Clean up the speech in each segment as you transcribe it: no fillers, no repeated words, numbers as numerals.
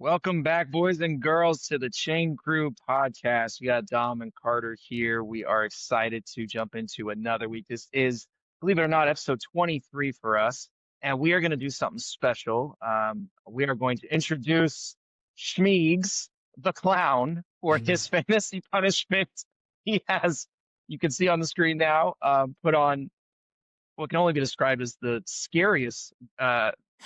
Welcome back, boys and girls, to the Chain Crew podcast. We got Dom and Carter here. We are excited to jump into another week. This is, believe it or not, episode 23 for us, and we are going to do something special. We are going to introduce Schmeegs, the clown, for his fantasy punishment. He has, you can see on the screen now, put on what can only be described as the scariest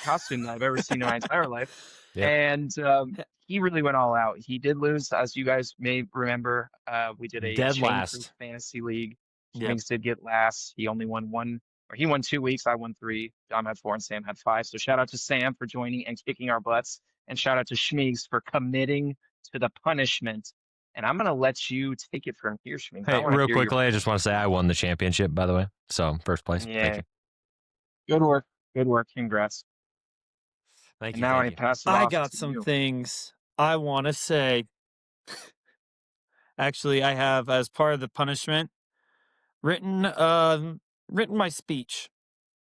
costume that I've ever seen in my entire life. Yep. And he really went all out. He did lose, as you guys may remember. We did a Dead Chain Crew last. fantasy league. Yep. Schminks did get last. He only won one, or he won 2 weeks. I won three. Dom had four, and Sam had five. So shout out to Sam for joining and kicking our butts, and shout out to Schmeegs for committing to the punishment. And I'm gonna let you take it from here, Schmeegs. Hey, real quickly, I just want to say I won the championship, by the way. So first place. Yeah. Thank you. Good work. Good work. Congrats. Thank And you. now thank I you. pass it I off got to some you. things I want to say. Actually, I have, as part of the punishment, written my speech,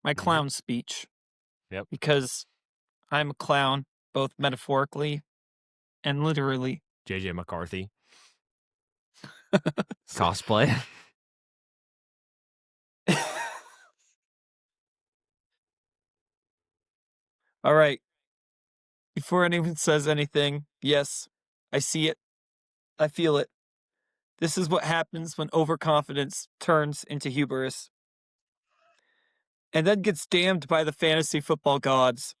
my clown speech. Yep. Because I'm a clown, both metaphorically and literally. JJ McCarthy. Cosplay. All right. Before anyone says anything, yes, I see it. I feel it. This is what happens when overconfidence turns into hubris. And then gets damned by the fantasy football gods.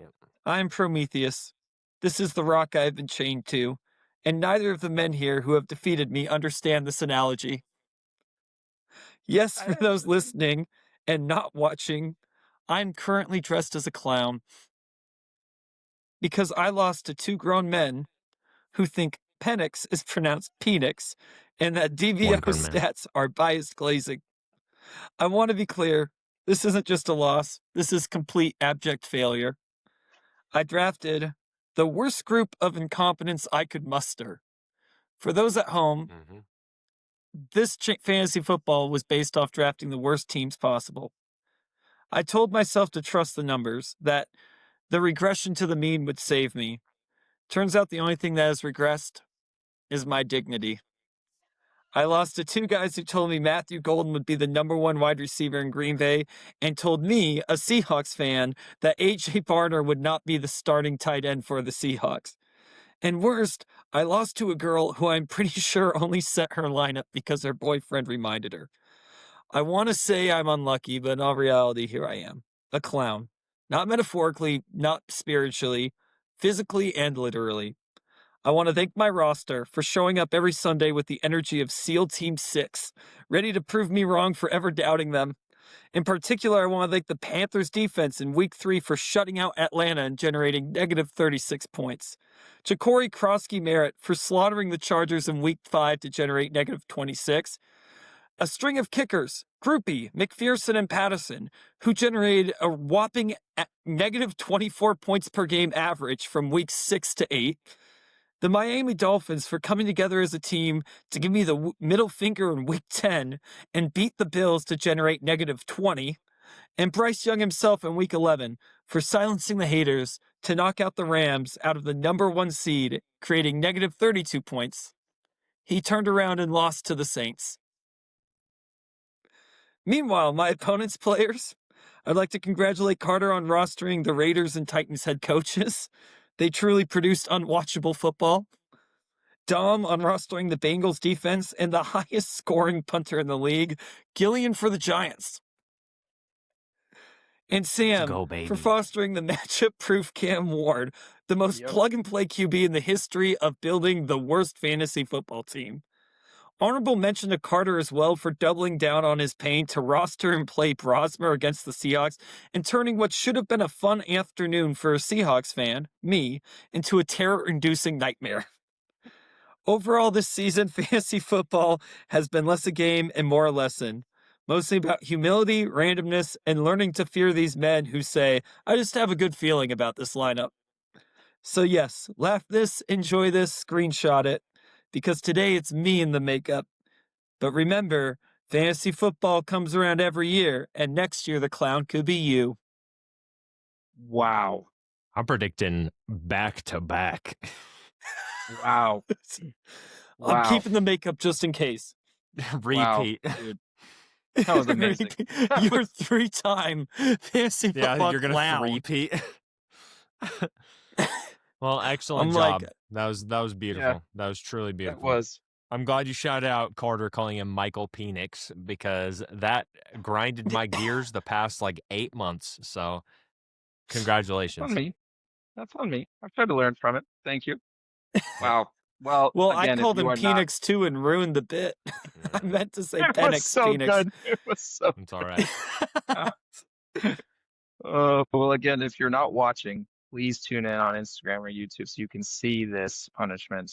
Yep. I am Prometheus. This is the rock I have been chained to, and neither of the men here who have defeated me understand this analogy. Yes, for those listening and not watching, I'm currently dressed as a clown. Because I lost to two grown men who think Penix is pronounced Penix, and that DVO One grown man. stats are biased glazing. I want to be clear. This isn't just a loss. This is complete abject failure. I drafted the worst group of incompetence I could muster. For those at home, this fantasy football was based off drafting the worst teams possible. I told myself to trust the numbers, that the regression to the mean would save me. Turns out the only thing that has regressed is my dignity. I lost to two guys who told me Matthew Golden would be the number one wide receiver in Green Bay, and told me, a Seahawks fan, that A.J. Barner would not be the starting tight end for the Seahawks. And worst, I lost to a girl who I'm pretty sure only set her lineup because her boyfriend reminded her. I want to say I'm unlucky, but in all reality, here I am. A clown. Not metaphorically, not spiritually, physically and literally. I want to thank my roster for showing up every Sunday with the energy of SEAL Team 6, ready to prove me wrong for ever doubting them. In particular, I want to thank the Panthers defense in Week 3 for shutting out Atlanta and generating negative 36 points. Ja'Cory Krosky-Merritt for slaughtering the Chargers in Week 5 to generate negative 26. A string of kickers, Groupie, McPherson, and Patterson, who generated a whopping negative 24 points per game average from Weeks 6 to 8. The Miami Dolphins for coming together as a team to give me the middle finger in Week 10 and beat the Bills to generate negative 20. And Bryce Young himself in Week 11 for silencing the haters to knock out the Rams out of the number one seed, creating negative 32 points. He turned around and lost to the Saints. Meanwhile, my opponent's players, I'd like to congratulate Carter on rostering the Raiders and Titans head coaches. They truly produced unwatchable football. Dom on rostering the Bengals defense and the highest scoring punter in the league, Gillian for the Giants. And Sam for fostering the matchup-proof Cam Ward, the most plug-and-play QB in the history of building the worst fantasy football team. Honorable mention to Carter as well for doubling down on his pain to roster and play Brosmer against the Seahawks and turning what should have been a fun afternoon for a Seahawks fan, me, into a terror-inducing nightmare. Overall this season, fantasy football has been less a game and more a lesson. Mostly about humility, randomness, and learning to fear these men who say, I just have a good feeling about this lineup. So yes, laugh this, enjoy this, screenshot it. Because today it's me in the makeup. But remember, fantasy football comes around every year, and next year the clown could be you. Wow. I'm predicting back-to-back. Wow. I'm Wow. keeping the makeup just in case. Repeat. Wow, dude. That was amazing. That You're was- 3-time fantasy Yeah, football you're gonna clown. repeat. Well, excellent I'm job. like, That was beautiful. That was truly That beautiful. was. I'm glad you shouted out Carter calling him Michael Penix because that grinded my gears the past like 8 months. So That's congratulations. on me. That's on me. I've tried to learn from it. Thank you. Wow. Well, well, again, I called if you him are not, Penix too and ruined the bit. I meant to say it was Penix so Penix. good. It was so. It's all right. Well, again, if you're not watching, please tune in on Instagram or YouTube so you can see this punishment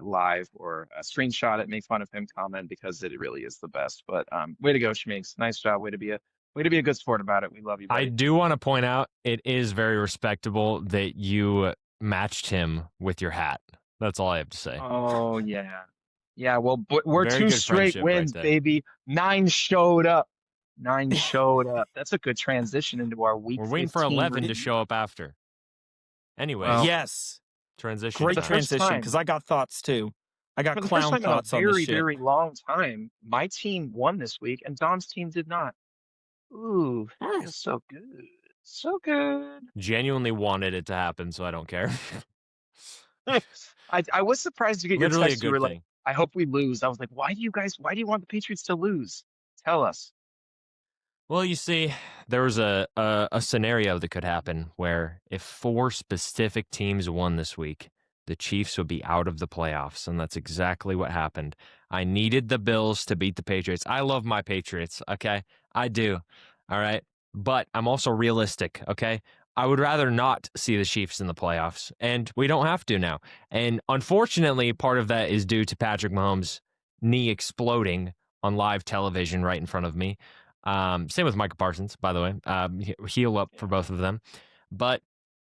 live or screenshot it, make fun of him, comment because it really is the best. But way to go, Shmeeks. Nice job. Way to be a good sport about it. We love you, I buddy. do want to point out it is very respectable that you matched him with your hat. That's all I have to say. Oh yeah. Yeah, well, but we're Very two good straight friendship right wins, there. baby. 9 showed up. 9 showed up. That's a good transition into our week We're waiting for 15 11 to review. show up after. Anyway, Well, Yes. transition. Great the first transition time. because I got thoughts too. I got For the first clown time in a thoughts on this very, shit. very long time, my team won this week and Dom's team did not. Ooh, feels so good. So good. Genuinely wanted it to happen, so I don't care. I was surprised to get your Literally a text. You good were like, thing. I hope we lose. I was like, why do you want the Patriots to lose? Tell us. Well, you see, there was a scenario that could happen where if 4 specific teams won this week, the Chiefs would be out of the playoffs, and that's exactly what happened. I needed the Bills to beat the Patriots. I love my Patriots, okay? I do, all right? But I'm also realistic, okay? I would rather not see the Chiefs in the playoffs, and we don't have to now. And unfortunately, part of that is due to Patrick Mahomes' knee exploding on live television right in front of me. Same with Michael Parsons, by the way. Heal up for both of them. But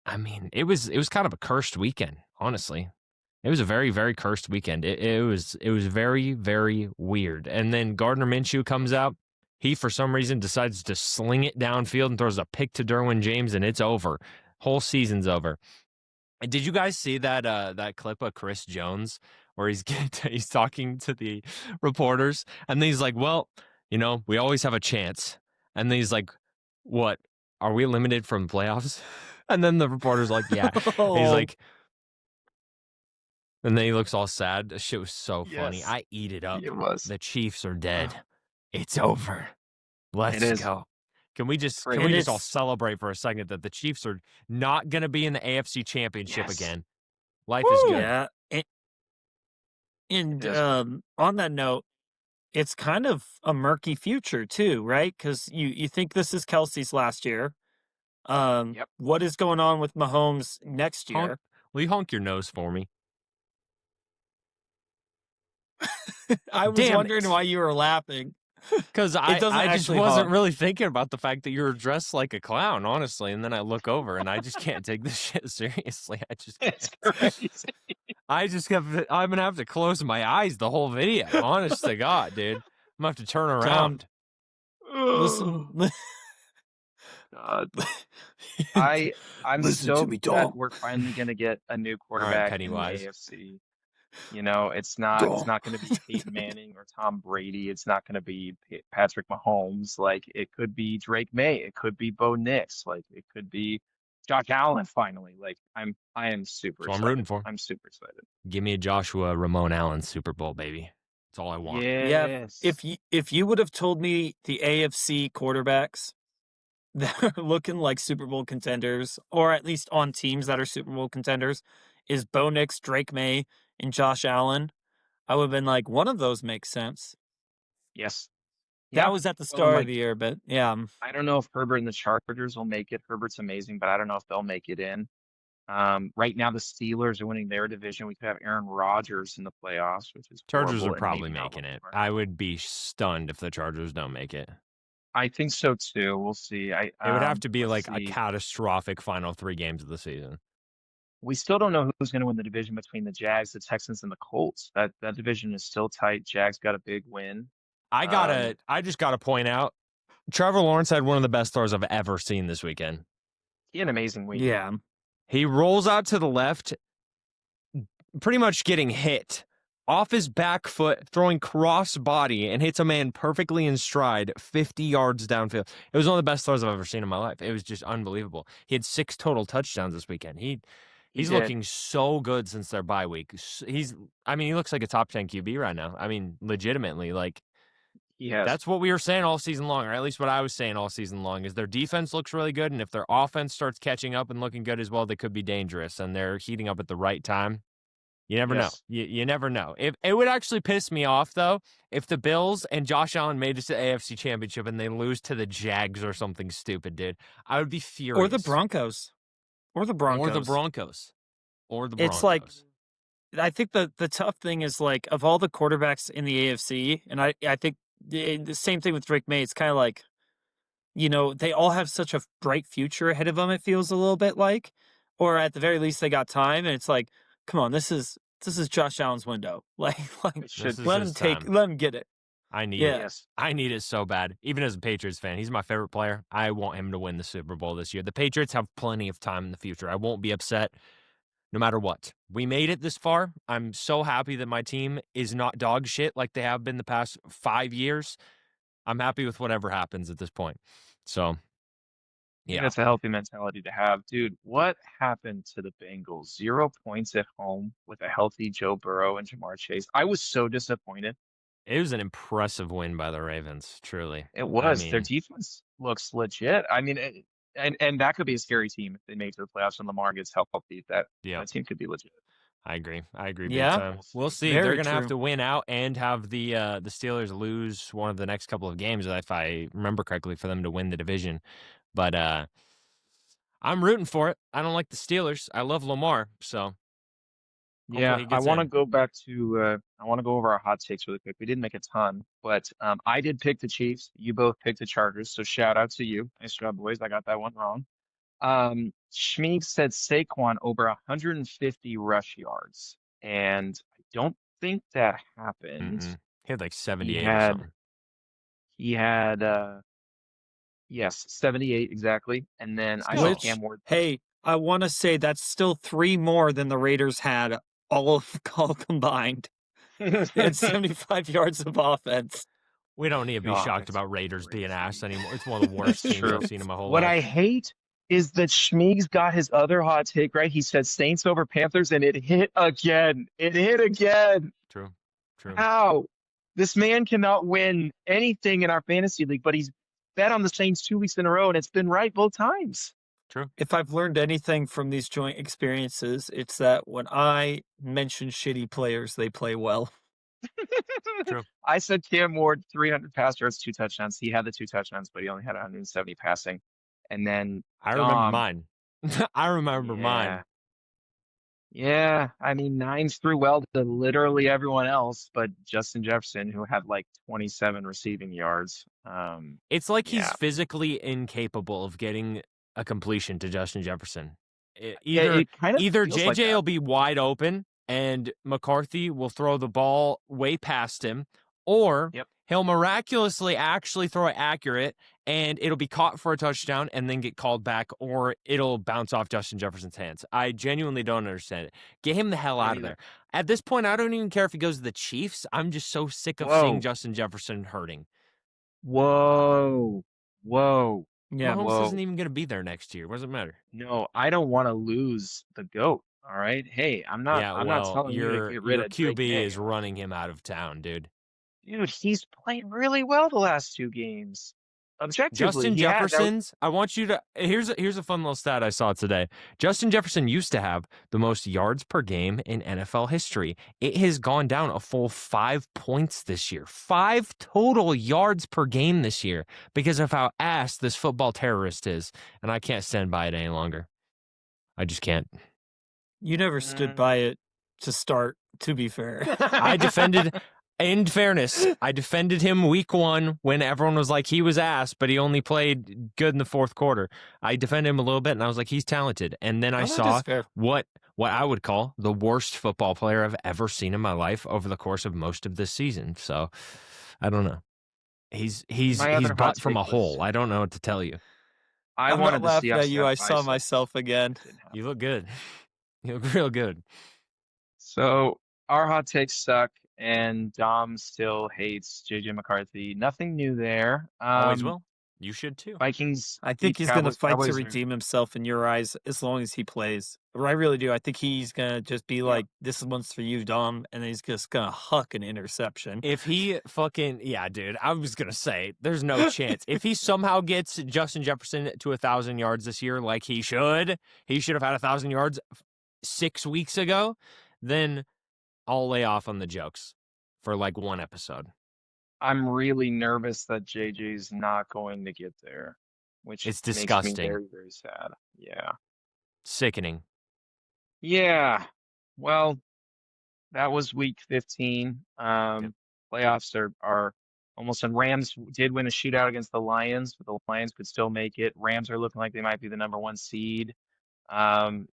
I mean, it was kind of a cursed weekend, honestly. It was a very, very cursed weekend. It was very, very weird. And then Gardner Minshew comes out. He, for some reason, decides to sling it downfield and throws a pick to Derwin James, and it's over. Whole season's over. Did you guys see that clip of Chris Jones where he's talking to the reporters and then he's like, "Well, you know, we always have a chance." And then he's like, "What? Are we eliminated from the playoffs?" And then the reporter's like, "Yeah." And he's like, and then he looks all sad. The shit was so funny. Yes. I eat it up. It was. The Chiefs are dead. It's over. Let's is. go. Can we just Great. all celebrate for a second that the Chiefs are not going to be in the AFC Championship Yes. again? Life is good. Yeah. And Yes. on that note, it's kind of a murky future too, right? Because you think this is Kelsey's last year. Yep. What is going on with Mahomes next year? Will you honk your nose for me? I was Damn wondering it. why you were laughing. Because I doesn't just actually wasn't honk. really thinking about the fact that you were dressed like a clown, honestly. And then I look over and I just can't take this shit seriously. I just can't. It's crazy. I'm gonna have to close my eyes the whole video. Honest to God, dude. I'm gonna have to turn around. Listen, God. I'm Listen so to me, glad dog. we're finally gonna get a new right, quarterback in the Pennywise. AFC. You know, it's not gonna be Peyton Manning or Tom Brady. It's not gonna be Patrick Mahomes. Like it could be Drake May. It could be Bo Nix. Like it could be Josh Allen finally. Like I am super That's what I'm excited. rooting for. I'm super excited. Give me a Joshua Ramon Allen Super Bowl, baby. That's all I want. Yes. if you would have told me the AFC quarterbacks that are looking like Super Bowl contenders, or at least on teams that are Super Bowl contenders, is Bo Nix, Drake May, and Josh Allen, I would have been like, one of those makes sense. Yes. That was at the Well, start like, of the year, but yeah. I don't know if Herbert and the Chargers will make it. Herbert's amazing, but I don't know if they'll make it in. Right now, the Steelers are winning their division. We could have Aaron Rodgers in the playoffs, which is Chargers horrible, are and probably maybe making it. Lamar. I would be stunned if the Chargers don't make it. I think so too. We'll see. It would have to be let's like a see. catastrophic final 3 games of the season. We still don't know who's going to win the division between the Jags, the Texans, and the Colts. That division is still tight. Jags got a big win. I just gotta point out, Trevor Lawrence had one of the best throws I've ever seen this weekend. He had an amazing week. Yeah. He rolls out to the left, pretty much getting hit off his back foot, throwing cross body, and hits a man perfectly in stride, 50 yards downfield. It was one of the best throws I've ever seen in my life. It was just unbelievable. He had 6 total touchdowns this weekend. He's looking so good since their bye week. He looks like a top 10 QB right now. I mean, legitimately, like, that's what we were saying all season long, or at least what I was saying all season long, is their defense looks really good, and if their offense starts catching up and looking good as well, they could be dangerous, and they're heating up at the right time. You never know. You never know. If it would actually piss me off, though, if the Bills and Josh Allen made it to the AFC Championship and they lose to the Jags or something stupid, dude. I would be furious. Or the Broncos. It's like, I think the tough thing is, like, of all the quarterbacks in the AFC, and I think the same thing with Drake May, it's kind of like, they all have such a bright future ahead of them, it feels a little bit like. Or at the very least, they got time, and it's like, come on, this is Josh Allen's window. Let him get it. I need it. I need it so bad. Even as a Patriots fan, he's my favorite player. I want him to win the Super Bowl this year. The Patriots have plenty of time in the future. I won't be upset no matter what. We made it this far. I'm so happy that my team is not dog shit like they have been the past 5 years. I'm happy with whatever happens at this point. So, yeah. That's a healthy mentality to have. Dude, what happened to the Bengals? 0 points at home with a healthy Joe Burrow and Jamar Chase. I was so disappointed. It was an impressive win by the Ravens, truly. It was. Their defense looks legit. I mean, and that could be a scary team if they make it to the playoffs and Lamar gets healthy. That team could be legit. I agree. Big Yeah. time. We'll see. Very They're going to have true. to win out and have the Steelers lose one of the next couple of games, if I remember correctly, for them to win the division. But I'm rooting for it. I don't like the Steelers. I love Lamar, so yeah, I want to go back to I want to go over our hot takes really quick. We didn't make a ton, but I did pick the Chiefs. You both picked the Chargers, so shout out to you. Nice job, boys. I got that one wrong. Schmeek said Saquon over 150 rush yards, and I don't think that happened. He had like 78 or something. He had yes, 78 exactly. And then I saw Cam Ward. Hey, I want to say that's still 3 more than the Raiders had all combined. They had 75 yards of offense. We don't need to be shocked about Raiders being ass anymore. It's one of the worst teams I've seen in my whole life. What I hate is that Schmeeg's got his other hot take, right? He said Saints over Panthers, and it hit again. True. How? This man cannot win anything in our fantasy league, but he's bet on the Saints 2 weeks in a row, and it's been right both times. True. If I've learned anything from these joint experiences, it's that when I mention shitty players, they play well. True. I said Cam Ward, 300 pass yards, 2 touchdowns. He had the 2 touchdowns, but he only had 170 passing. And then I remember mine. I remember mine. Yeah, I mean, Nines threw well to literally everyone else, but Justin Jefferson, who had like 27 receiving yards. It's like he's physically incapable of getting a completion to Justin Jefferson. Either JJ will be wide open and McCarthy will throw the ball way past him, or he'll miraculously actually throw it accurate and it'll be caught for a touchdown and then get called back, or it'll bounce off Justin Jefferson's hands. I genuinely don't understand it. Get him the hell out of there. At this point, I don't even care if he goes to the Chiefs. I'm just so sick of seeing Justin Jefferson hurting. Whoa. Yeah, Mahomes isn't even going to be there next year. What does it matter? No, I don't want to lose the GOAT. All right. Hey, I'm not telling you to get rid of your QB is running him out of town, dude. Dude, he's played really well the last 2 games. Objectively, Justin Jefferson's. I want you to. Here's a fun little stat I saw today. Justin Jefferson used to have the most yards per game in NFL history. It has gone down a full 5 points this year. 5 total yards per game this year because of how ass this football terrorist is, and I can't stand by it any longer. I just can't. You never stood by it to start. To be fair, I defended. In fairness, I defended him week 1 when everyone was like he was ass, but he only played good in the 4th quarter. I defended him a little bit, and I was like, he's talented. And then I saw what I would call the worst football player I've ever seen in my life over the course of most of this season. So, I don't know. He's butt from a hole. I don't know what to tell you. I I'm wanted not the laughing Seahawks at to you. have I saw biceps. myself again. Didn't happen. You look good. You look real good. So our hot takes suck, and Dom still hates JJ McCarthy. Nothing new there. Always will. You should too. Vikings I think beat he's going to Cowboys. fight to Cowboys are redeem himself in your eyes as long as he plays. Or I really do. I think he's going to just be like, this one's for you, Dom. And then he's just going to huck an interception. If he fucking dude, I was gonna say there's no chance. If he somehow gets Justin Jefferson to 1,000 yards this year, like he should have had 1,000 yards 6 weeks ago, then I'll lay off on the jokes for like one episode. I'm really nervous that JJ's not going to get there, which It's makes me disgusting. very, very sad. Yeah. Sickening. Yeah. Well, that was week 15. Playoffs are almost done. Rams did win a shootout against the Lions, but the Lions could still make it. Rams are looking like they might be the #1 seed. And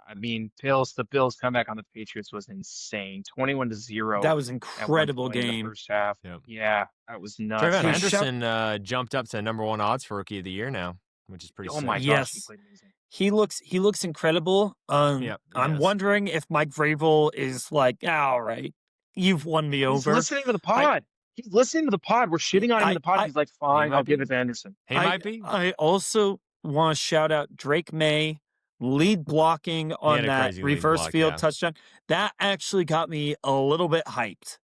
I mean, the Bills comeback on the Patriots was insane. 21-0 That was at one incredible point in the game. first half. Yep. Yeah, that was nuts. Trayvon Hey, Henderson jumped up to #1 odds for Rookie of the Year now, which is pretty Oh sick. my gosh, he Yes. played amazing. He looks incredible. Yep, he I'm does. wondering if Mike Vrabel is like, all right, you've won me He's over. listening to the pod. He's listening to the pod. We're shitting on him in the pod. He's like, fine, might I'll give be. it to Anderson. He might be. I also want to shout out Drake May lead blocking on had a that crazy lead reverse block, field yeah. touchdown. That actually got me a little bit hyped.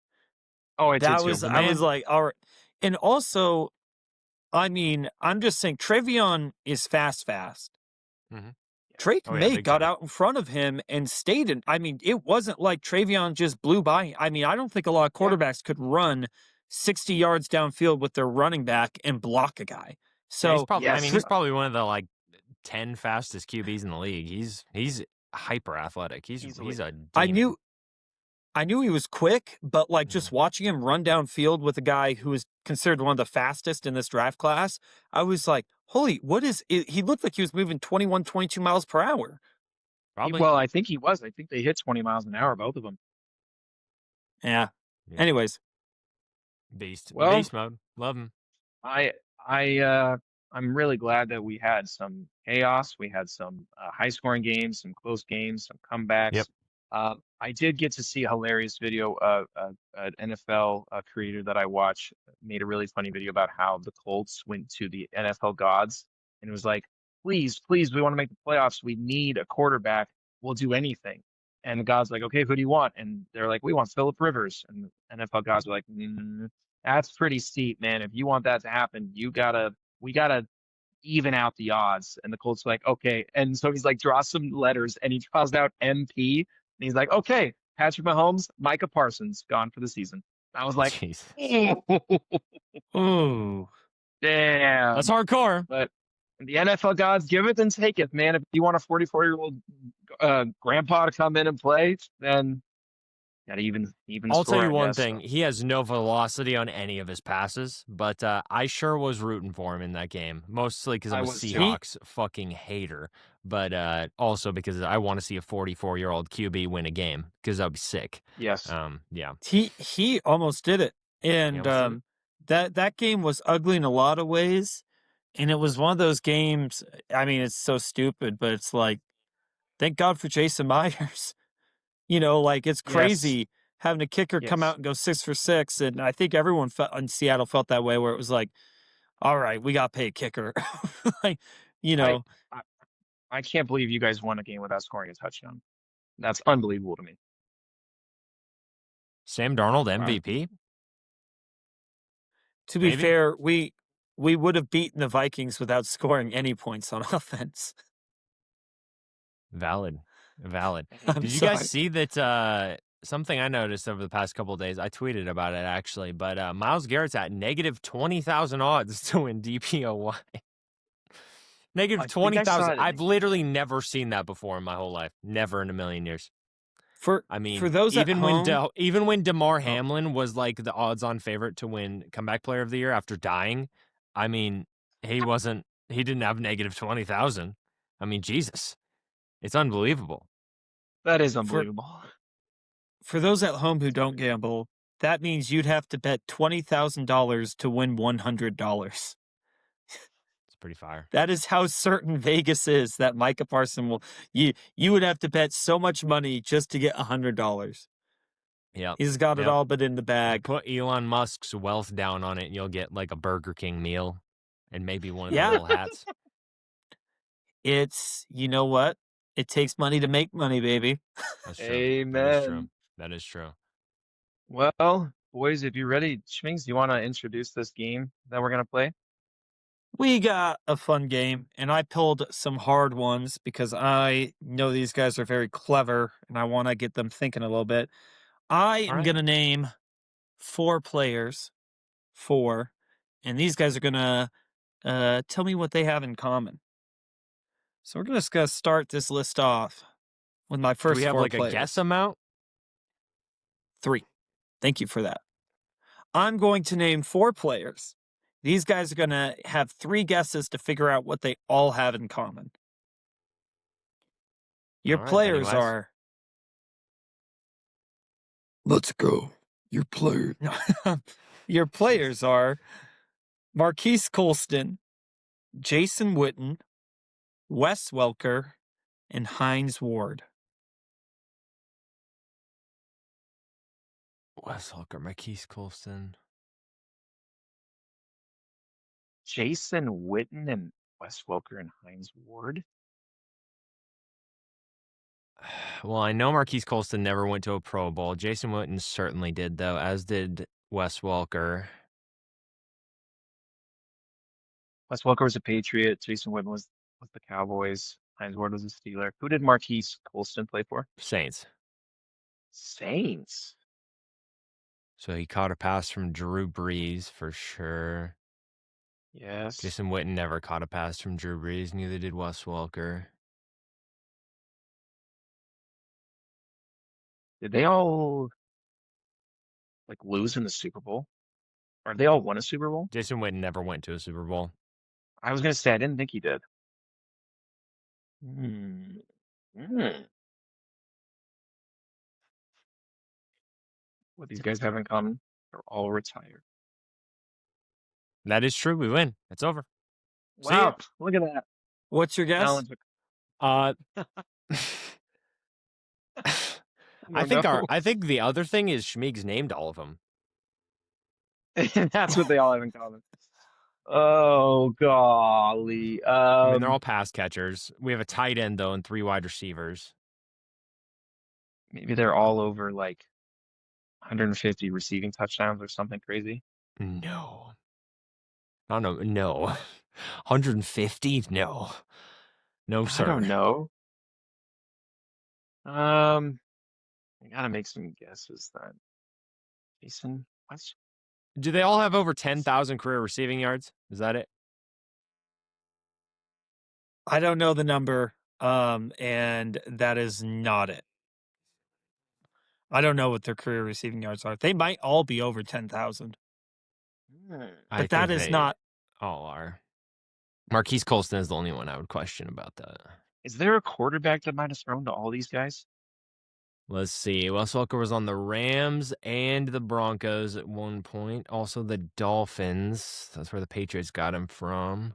Oh, it did That too. was The I was man- like, all right. And also, I mean, I'm just saying Trevion is fast. Mhm. Drake Oh, yeah, May big got time. out in front of him and stayed in. I mean, it wasn't like Trevion just blew by. I mean, I don't think a lot of quarterbacks could run 60 yards downfield with their running back and block a guy. Yeah, he's So probably, yes. he's probably one of the like 10 fastest QBs in the league. He's hyper athletic. He's Easily. a I demon. knew he was quick, but like just watching him run downfield with a guy who is considered one of the fastest in this draft class, I was like, holy, what is it? He looked like he was moving 21, 22 miles per hour. Probably. Well, I think he was. I think they hit 20 miles an hour, both of them. Yeah. Yeah. Anyways, Beast. Well- Beast mode. Love him. I'm really glad that we had some chaos. We had some high-scoring games, some close games, some comebacks. Yep. I did get to see a hilarious video. An NFL creator that I watch made a really funny video about how the Colts went to the NFL gods and it was like, please, we want to make the playoffs. We need a quarterback. We'll do anything. And the gods like, okay, who do you want? And they're like, we want Phillip Rivers. And the NFL gods are like, that's pretty steep, man. If you want that to happen, we gotta even out the odds. And the Colts are like, okay. And so he's like, draw some letters, and he draws out MP, and he's like, okay, Patrick Mahomes, Micah Parsons, gone for the season. I was like, Jeez. ooh, damn. That's hardcore. But the NFL gods give it and take it, man. If you want a 44-year-old grandpa to come in and play, then got to even I'll score, tell you I one guess. thing. So, He has no velocity on any of his passes, but I sure was rooting for him in that game. Mostly because I I'm a was too. Seahawks fucking hater, but also because I want to see a 44-year-old QB win a game because that would be sick. yes. Yeah. he almost did it. And almost that game was ugly in a lot of ways. And it was one of those games. I mean, it's so stupid, but it's like, thank God for Jason Myers. You know, like it's Yes. crazy having a kicker come Yes. out and go 6 for 6. And I think everyone in Seattle felt that way, where it was like, all right, we got to pay a kicker. Like, you know, I can't believe you guys won a game without scoring a touchdown. That's unbelievable to me. Sam Darnold MVP. to be maybe. fair, we would have beaten the Vikings without scoring any points on offense. Valid. I'm Did you sorry. guys see that? Something I noticed over the past couple of days. I tweeted about it actually, but Myles Garrett's at negative 20,000 odds to win DPOY. Negative I think I saw 20,000. it. I've literally never seen that before in my whole life. Never in a million years. I mean, for those even at when home, even when DeMar Hamlin was like the odds-on favorite to win Comeback Player of the Year after dying, I mean, he didn't have negative 20,000. I mean, Jesus, it's unbelievable. That is unbelievable. for those at home who don't gamble, that means you'd have to bet $20,000 to win $100. It's pretty fire. That is how certain Vegas is that Micah Parsons will. You would have to bet so much money just to get $100. Yep. He's got it Yep. all but in the bag. Put Elon Musk's wealth down on it, and you'll get like a Burger King meal and maybe one of Yeah. the little hats. It's, you know what? It takes money to make money, baby. That's true. That is true. Amen. That is true. Well, boys, if you're ready, Schmings, do you want to introduce this game that we're gonna play? We got a fun game, and I pulled some hard ones because I know these guys are very clever, and I want to get them thinking a little bit. I am right. going to name 4 players, 4, and these guys are going to tell me what they have in common. So we're just going to start this list off with my Do first we have 4 like players. a guess amount? 3. Thank you for that. I'm going to name 4 players. These guys are going to have 3 guesses to figure out what they all have in common. Your All right, players Pennywise. are. Let's go. Your player. Your players are Marquise Colston, Jason Witten, Wes Welker, and Hines Ward. Wes Welker, Marquise Colston. Jason Witten and Wes Welker and Hines Ward. Well, I know Marquise Colston never went to a Pro Bowl. Jason Witten certainly did, though, as did Wes Welker. Wes Welker was a Patriot. Jason Witten was the Cowboys. Hines Ward was a Steeler. Who did Marquise Colston play for? Saints. Saints. So he caught a pass from Drew Brees for sure. Yes. Jason Witten never caught a pass from Drew Brees. Neither did Wes Welker. Did they all like lose in the Super Bowl? Or they all won a Super Bowl? Jason Witten never went to a Super Bowl. I was gonna say I didn't think he did. What these guys have in common? They're all retired. That is true. We win. It's over. See ya. Wow, look at that. What's your guess? Challenge. Uh, Oh, I think the other thing is Schmeeg's named all of them. no. That's what they all have in common. Oh golly. I mean, they're all pass catchers. We have a tight end though, and 3 wide receivers. Maybe they're all over like 150 receiving touchdowns or something crazy. No. I don't know. No. 150? No. No, sir. I don't know. I gotta make some guesses then. Jason, what? Do they all have over 10,000 career receiving yards? Is that it? I don't know the number, and that is not it. I don't know what their career receiving yards are. They might all be over 10,000. But that is not. All are. Marquise Colston is the only one I would question about that. Is there a quarterback that might have thrown to all these guys? Let's see. Wes Welker was on the Rams and the Broncos at one point. Also the Dolphins. That's where the Patriots got him from.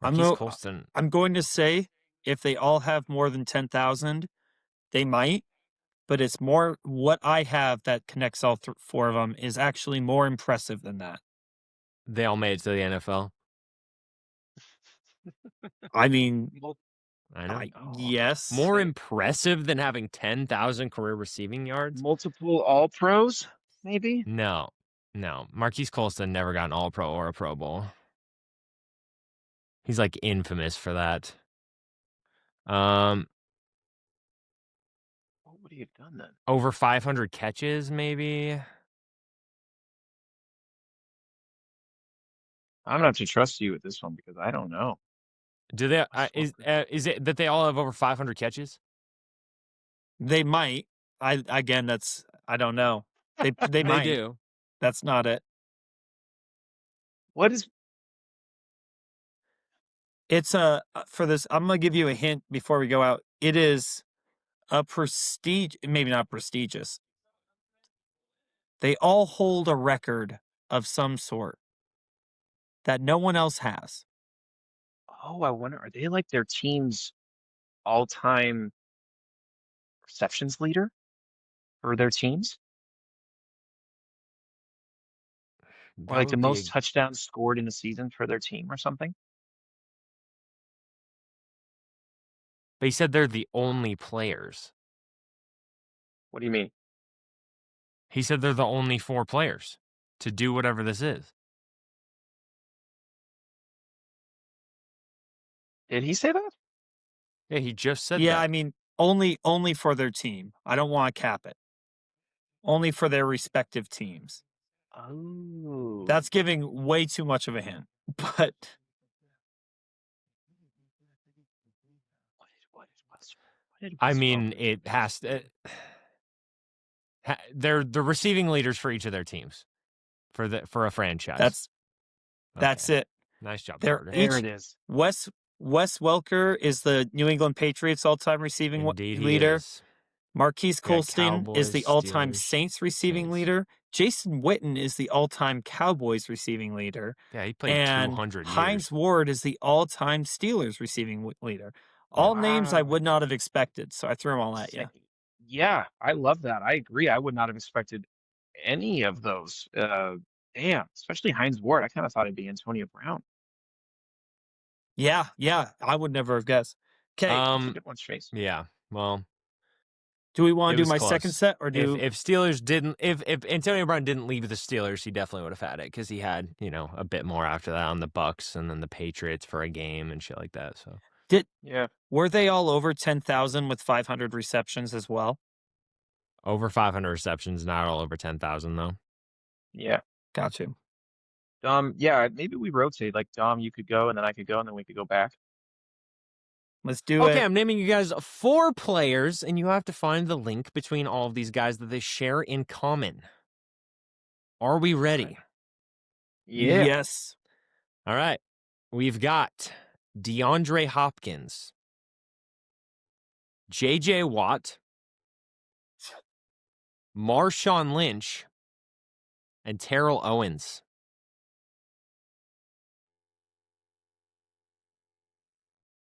Marquise Colston. I'm going to say if they all have more than 10,000, they might. But it's more what I have that connects all 4 of them is actually more impressive than that. They all made it to the NFL. I mean, I know. yes. More impressive than having 10,000 career receiving yards? Multiple All Pros, maybe? No. Marquise Colston never got an All-Pro or a Pro Bowl. He's like infamous for that. What would he have done then? Over 500 catches, maybe. I'm gonna have to trust you with this one because I don't know. Do they? Is it that they all have over 500 catches? They might. I don't know. They They might. do. That's not it. What is? It's for this. I'm gonna give you a hint before we go out. It is a maybe not prestigious. They all hold a record of some sort. that no one else has. Oh, I wonder, are they like their team's all-time receptions leader for their teams? Or That like the would be most touchdowns scored in a season for their team or something? but he said they're the only players. What do you mean? He said they're the only 4 players to do whatever this is. Did he say that? Yeah, he just said Yeah, that. I mean, only for their team. I don't want to cap it. Only for their respective teams. Oh. That's giving way too much of a hint. But What did I Wes mean, Welker it has to. They're the receiving leaders for each of their teams for a franchise. that's Okay. it. Nice job, They're Carter. There each it is. Wes Welker is the New England Patriots all-time receiving Indeed, he leader. is. Marquise We got Colston is the Cowboys, all-time Steelers, Saints receiving Saints. leader. Jason Witten is the all-time Cowboys receiving leader. Yeah, he played And 200 Hines years. Ward is the all-time Steelers receiving leader. All names I Wow. would not have expected, so I threw them all at you. Yeah, I love that. I agree. I would not have expected any of those. Damn, especially Hines Ward. I kind of thought it'd be Antonio Brown. Yeah, I would never have guessed. Okay, That's a good one, Chase. Yeah. Well, do we want it to do was my close. second set or do If Steelers didn't, if Antonio Brown didn't leave the Steelers, he definitely would have had it because he had a bit more after that on the Bucks and then the Patriots for a game and shit like that. So Yeah. were they all over 10,000 with 500 receptions as well? over 500 receptions, not all over 10,000 though. Yeah. Got you. Yeah, maybe we rotate. Like Dom, you could go and then I could go and then we could go back. Let's do Okay, it. I'm naming you guys 4 players, and you have to find the link between all of these guys that they share in common. Are we ready? Yeah. Yes. All right. We've got DeAndre Hopkins, J.J. Watt, Marshawn Lynch, and Terrell Owens.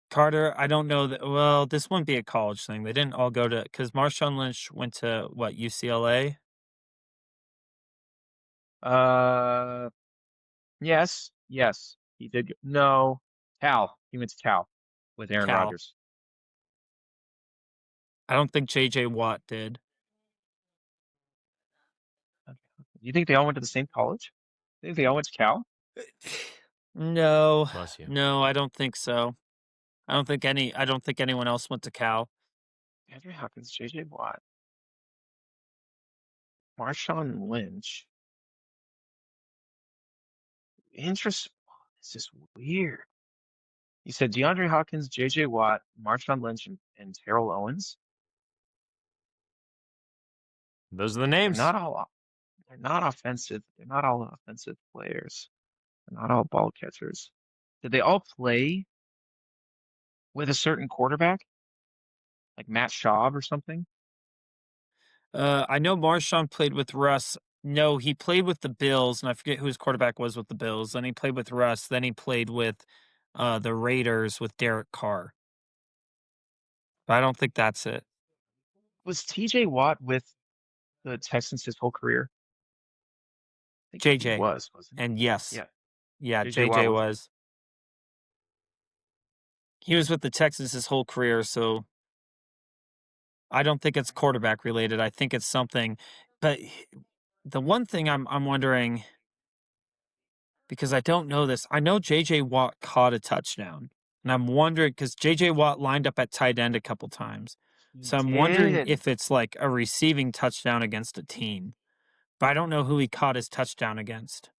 Carter, I don't know that. Well, this wouldn't be a college thing. They didn't all go to because Marshawn Lynch went to what, UCLA? Uh, yes. He did. No, Cal. He went to Cal with Aaron Cal. Rodgers. I don't think JJ Watt did. You think they all went to the same college? You think they all went to Cal? No. Bless you. No, I don't think so. I don't think anyone else went to Cal. Andrew Hopkins, J.J. Watt, Marshawn Lynch. Interesting. This is weird. You said DeAndre Hopkins, J.J. Watt, Marshawn Lynch, and Terrell Owens. Those are the They're names. not all. They're not offensive. They're not all offensive players. They're not all ball catchers. Did they all play with a certain quarterback, like Matt Schaub or something? I know Marshawn played with Russ. No, he played with the Bills, and I forget who his quarterback was with the Bills. Then he played with Russ. Then he played with the Raiders with Derek Carr. But I don't think that's it. Was T.J. Watt with the Texans his whole career? I think he JJ. was, wasn't And yes. he? Yeah. Yeah, J.J. Watt JJ was. was. He was with the Texans his whole career, so I don't think it's quarterback related. I think it's something. But the one thing I'm wondering, because I don't know this, I know JJ Watt caught a touchdown. And I'm wondering because JJ Watt lined up at tight end a couple times. He So I'm wondering did. if it's like a receiving touchdown against a team. But I don't know who he caught his touchdown against.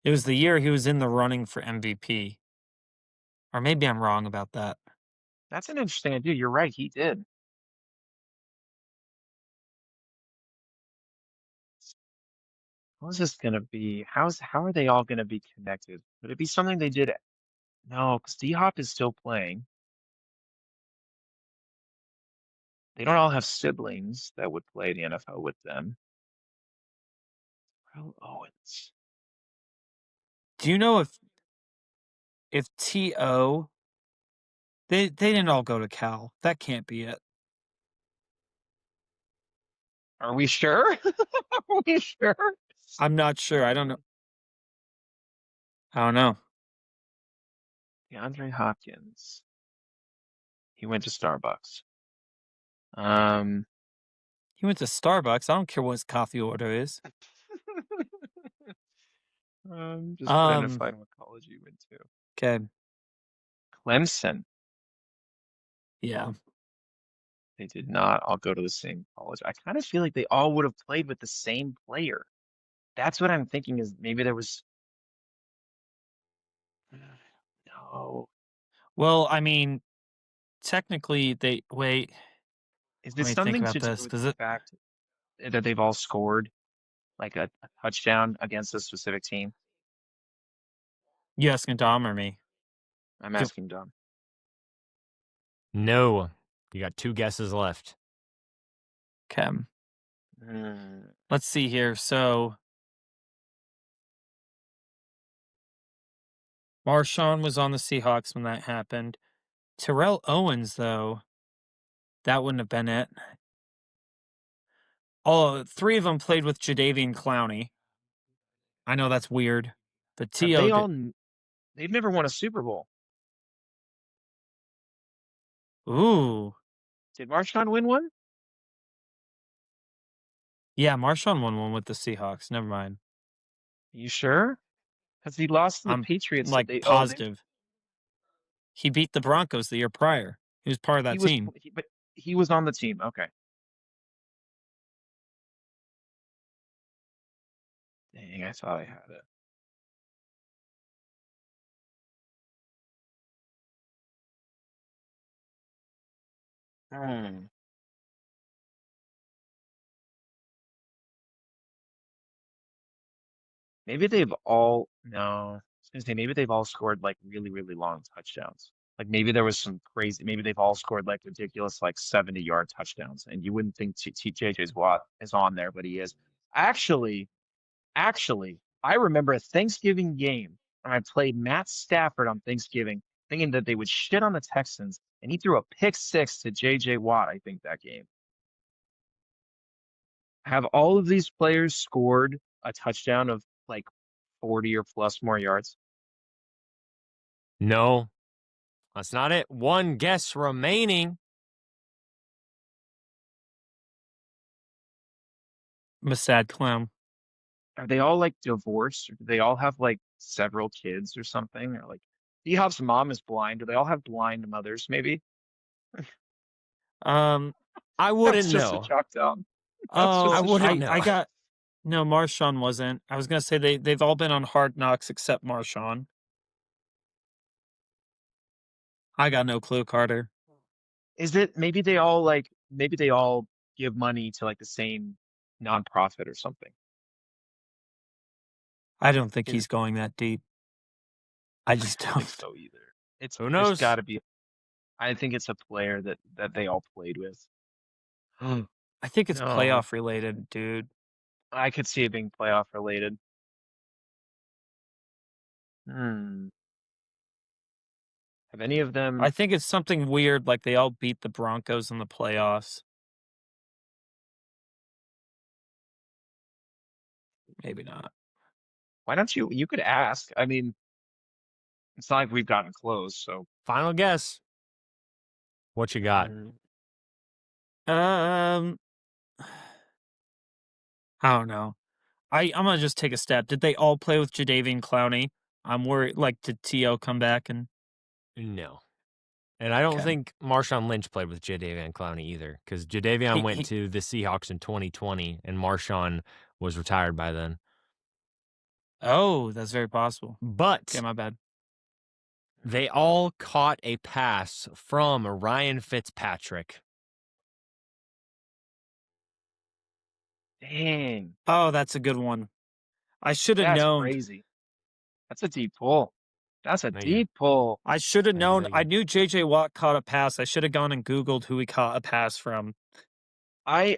It was the year he was in the running for MVP. Or maybe I'm wrong about that. That's an interesting idea. You're right. He did. How's this gonna be? How are they all gonna be connected? Would it be something they did? No, because D Hop is still playing. They don't all have siblings that would play the NFL with them. Terrell Owens. Do you know if T.O. They didn't all go to Cal? That can't be it. Are we sure? Are we sure? I'm not sure. I don't know. I don't know. DeAndre Hopkins. He went to Starbucks. Um, He went to Starbucks. I don't care what his coffee order is. I'm just trying to find what college he went to. Okay. Clemson. Yeah. They did not all go to the same college. I kind of feel like they all would have played with the same player. That's what I'm thinking is maybe there was. No. Well, I mean, technically, they wait. Is Let this me think something about to do this. with Does the it? fact that they've all scored like a touchdown against a specific team? You asking Dom or me? I'm asking Dom. No. You got 2 guesses left. Okay. Mm, Let's see here. So, Marshawn was on the Seahawks when that happened. Terrell Owens, though, that wouldn't have been it. All 3 of them played with Jadeveon Clowney. I know that's weird, but have T.O. they did. all? They've never won a Super Bowl. Ooh. Did Marshawn win one? Yeah, Marshawn won one with the Seahawks. Never mind. You sure? Because he lost to the I'm Patriots. like positive. He beat the Broncos the year prior. He was part of that team. But he was on the team. Okay. Dang, I thought I had it. Hmm. Maybe they've all no. I was gonna say maybe they've all scored like really, really long touchdowns. Like maybe there was some crazy. Maybe they've all scored like ridiculous like 70-yard touchdowns, and you wouldn't think JJ's Watt is on there, but he is. Actually, I remember a Thanksgiving game, and I played Matt Stafford on Thanksgiving, thinking that they would shit on the Texans, and he threw a pick six to JJ Watt. I think that game. Have all of these players scored a touchdown of like 40 or plus more yards? No. That's not it. 1 guess remaining. I'm a sad clown. Are they all like divorced? Or do they all have like several kids or something? Or like D-Hop's mom is blind. Do they all have blind mothers, maybe? Um, I That's wouldn't just a know. chalk down. That's oh, just I a wouldn't chalk know. I down. got no. Marshawn wasn't. I was gonna say they've all been on Hard Knocks except Marshawn. I got no clue, Carter. Is it maybe they all give money to like the same nonprofit or something? I don't think Is he's going that deep. I just don't think don't. so either. Who There's knows? got to be. I think it's a player that they all played with. I think it's No, playoff related, dude. I could see it being playoff related. Hmm. Have any of them? I think it's something weird, like they all beat the Broncos in the playoffs. Maybe not. Why don't you? You could ask. I mean, it's not like we've gotten close. So Final guess. What you got? Um, I don't know. I'm gonna just take a step. Did they all play with Jadeveon Clowney? I'm worried. Like, did T.O. come back and? No. And I don't Okay. think Marshawn Lynch played with Jadeveon Clowney either, because Jadeveon went He- to the Seahawks in 2020, and Marshawn was retired by then. Oh, that's very possible. But Okay, my bad. they all caught a pass from Ryan Fitzpatrick. Dang, Oh, that's a good one. I should have that's known. crazy. That's a deep pull. That's a Thank you. deep pull. I should have Thank you, known. thank I you. knew J.J. Watt caught a pass. I should have gone and Googled who he caught a pass from. I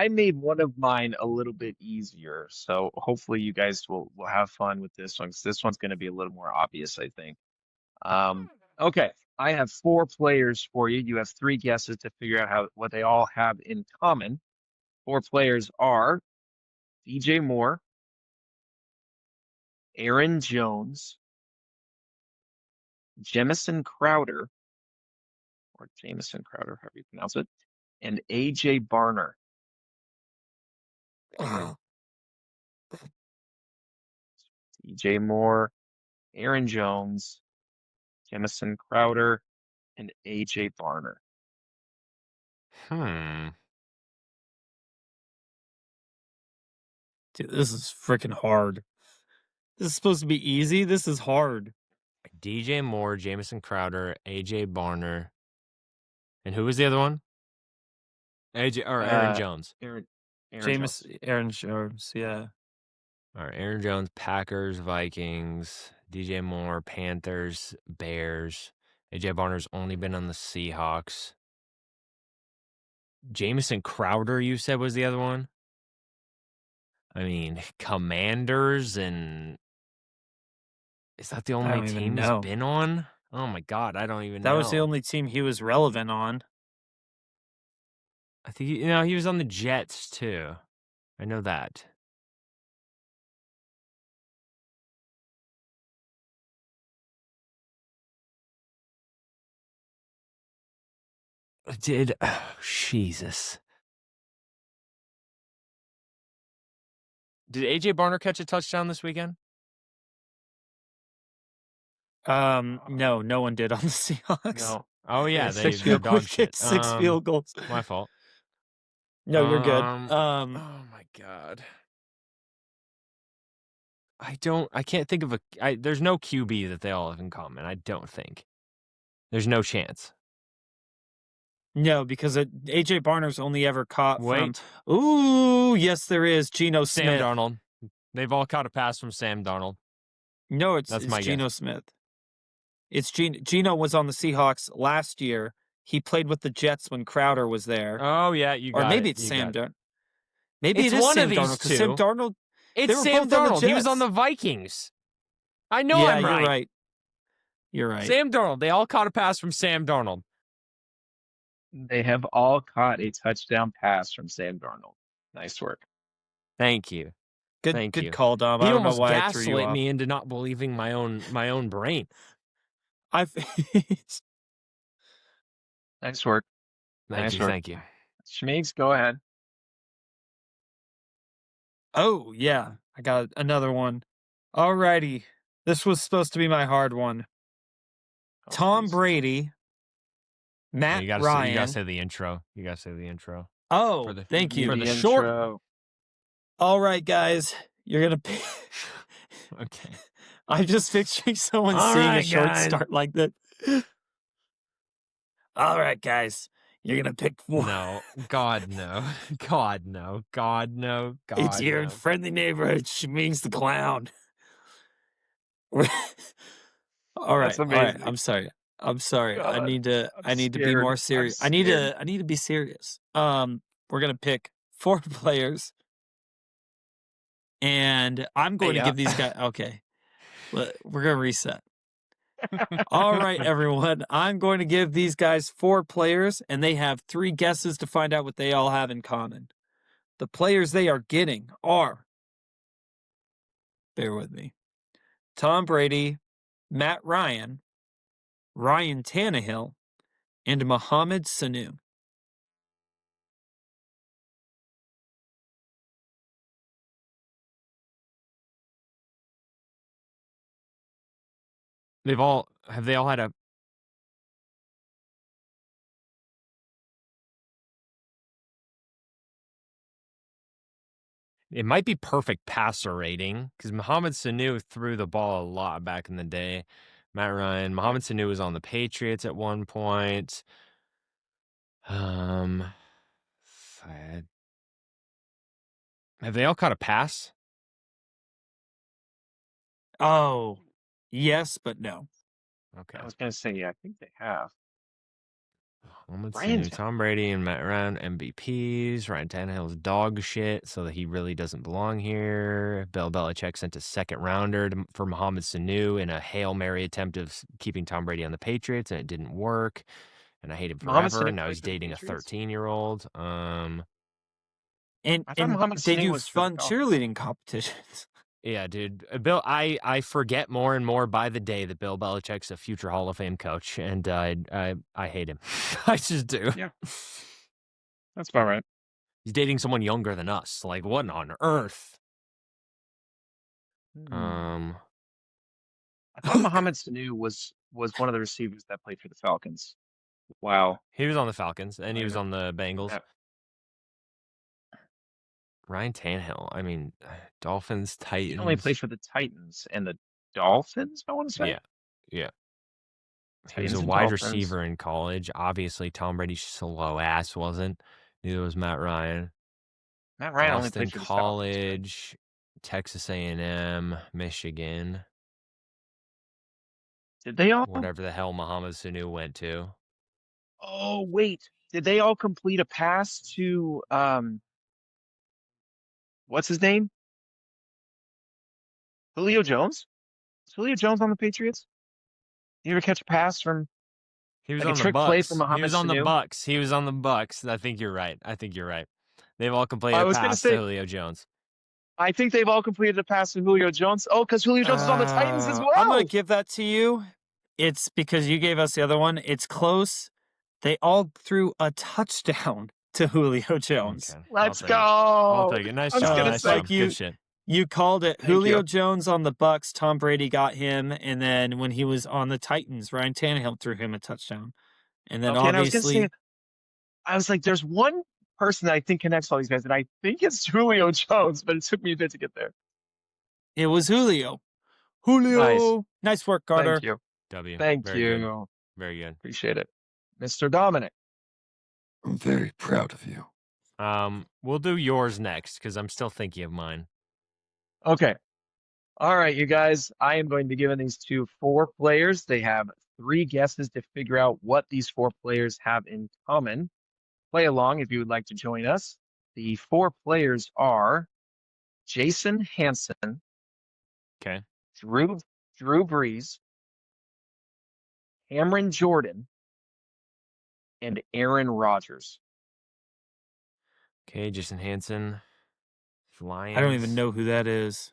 made one of mine a little bit easier, so hopefully you guys will have fun with this one because this one's going to be a little more obvious, I think. Okay, I have four players for you. You have three guesses to figure out what they all have in common. Four players are DJ Moore, Aaron Jones, Jamison Crowder, or Jamison Crowder, however you pronounce it, and AJ Barner. DJ Moore, Aaron Jones, Jamison Crowder, and AJ Barner. Dude, this is freaking hard. This is supposed to be easy. This is hard. DJ Moore, Jamison Crowder, AJ Barner, and who was the other one? Aaron Jones. Aaron Jones. Aaron Jones, yeah. All right, Aaron Jones, Packers, Vikings, DJ Moore, Panthers, Bears. AJ Barner's only been on the Seahawks. Jamison Crowder, you said, was the other one? I mean, Commanders, and is that the only team he's been on? Oh my God, I don't even know. That was the only team he was relevant on. I think he was on the Jets too. I know that. Jesus. Did AJ Barner catch a touchdown this weekend? No, no one did on the Seahawks. No. Oh yeah, they they're dog shit. 6 field goals. My fault. No, you're good. Oh my God. I can't think of there's no QB that they all have in common. I don't think. There's no chance. No, because AJ Barner's only ever caught from. Ooh, yes, there is. Geno Smith. Sam Darnold. They've all caught a pass from Sam Darnold. No, it's Geno Smith. It's Geno was on the Seahawks last year. He played with the Jets when Crowder was there. Oh yeah, you got it. Or maybe it's Sam Darnold. Maybe it's it is one Sam of these Darnold, two. Sam Darnold. It's Sam Darnold. He was on the Vikings. I know I'm right. You're right. You're right. Sam Darnold. They all caught a pass from Sam Darnold. They have all caught a touchdown pass from Sam Darnold. Nice work. Thank you. Good call, Dom. He I don't know almost why I threw you gaslit off. me into not believing my own brain. Nice work. Thank you. Schmeeks, go ahead. Oh, yeah. I got another one. Alrighty. This was supposed to be my hard one. Tom Brady, Matt Ryan. You gotta say the intro. Oh, thank you. For the short. All right, guys. You're going to pick. Okay. I'm just picturing someone seeing a short start like that. All right, guys. You're going to pick one. No. God, no. God, no. God, no. God, it's your friendly neighborhood, Schmeeks the Clown. All right. I'm sorry. God, I need to be more serious. I need to be serious. We're going to pick 4 players. And I'm going to give these guys okay. We're going to reset. All right, everyone. I'm going to give these guys 4 players, and they have 3 guesses to find out what they all have in common. The players they are getting are, bear with me, Tom Brady, Matt Ryan, Ryan Tannehill, and Mohamed Sanu. Have they all had a It might be perfect passer rating because Mohamed Sanu threw the ball a lot back in the day. Matt Ryan, Mohamed Sanu was on the Patriots at one point. Have they all caught a pass? Oh, yes, but no. Okay. I was going to say, yeah, I think they have. Ryan Tom Brady and Matt Ryan MVPs. Ryan Tannehill's dog shit, so that he really doesn't belong here. Bill Belichick sent a second rounder for Mohamed Sanu in a Hail Mary attempt of keeping Tom Brady on the Patriots, and it didn't work. And I hate him Mohamed forever. Sanu And now played he's for the dating a Patriots? 13-year-old. And I thought Mohamed they Sanu do was for the fun Falcons. cheerleading competitions. Yeah, dude. Bill, I forget more and more by the day that Bill Belichick's a future Hall of Fame coach, and I hate him. I just do. Yeah. That's about right. He's dating someone younger than us. Like, what on earth? I thought Mohamed Sanu was one of the receivers that played for the Falcons. Wow. He was on the Falcons, and he was Later. on the Bengals. Yeah. Ryan Tannehill. I mean, Dolphins, Titans. He only played for the Titans and the Dolphins, I want to say. Yeah. He Titans was a and wide Dolphins. receiver in college. Obviously, Tom Brady's slow ass wasn't. Neither was Matt Ryan. Matt Ryan only Boston played for the Falcons. College, Texas A&M, Michigan. Did they all? Whatever the hell Mohamed Sanu went to. Oh, wait. Did they all complete a pass to what's his name? Julio Jones? Is Julio Jones on the Patriots? You ever catch a pass from He was like on a the trick play Bucks. from Mohamed He was on the Sanu? Bucks. He was on the Bucks. I think you're right. They've all completed a was gonna pass say- to Julio Jones. I think they've all completed a pass to Julio Jones. Oh, because Julio Jones is on the Titans as well. I'm going to give that to you. It's because you gave us the other one. It's close. They all threw a touchdown to Julio Jones. Okay. Let's I'll take go. it. I'll take it. Nice I was job. gonna Nice say- job. Good shit. You called it. Thank Julio you. Jones on the Bucks. Tom Brady got him, and then when he was on the Titans, Ryan Tannehill threw him a touchdown. And then Okay, and obviously, I was like, there's one person that I think connects all these guys, and I think it's Julio Jones, but it took me a bit to get there. it was Julio. Julio, nice work, Carter. Thank you. W. Thank Very you. Good. Very good. Appreciate it. Mr. Dominic. I'm very proud of you. We'll do yours next because I'm still thinking of mine. Okay. All right, you guys. I am going to be giving these to 4 players. They have 3 guesses to figure out what these 4 players have in common. Play along if you would like to join us. The 4 players are Jason Hansen, Okay. Drew Brees, Cameron Jordan, and Aaron Rodgers. Okay, Jason Hansen. Lions. I don't even know who that is.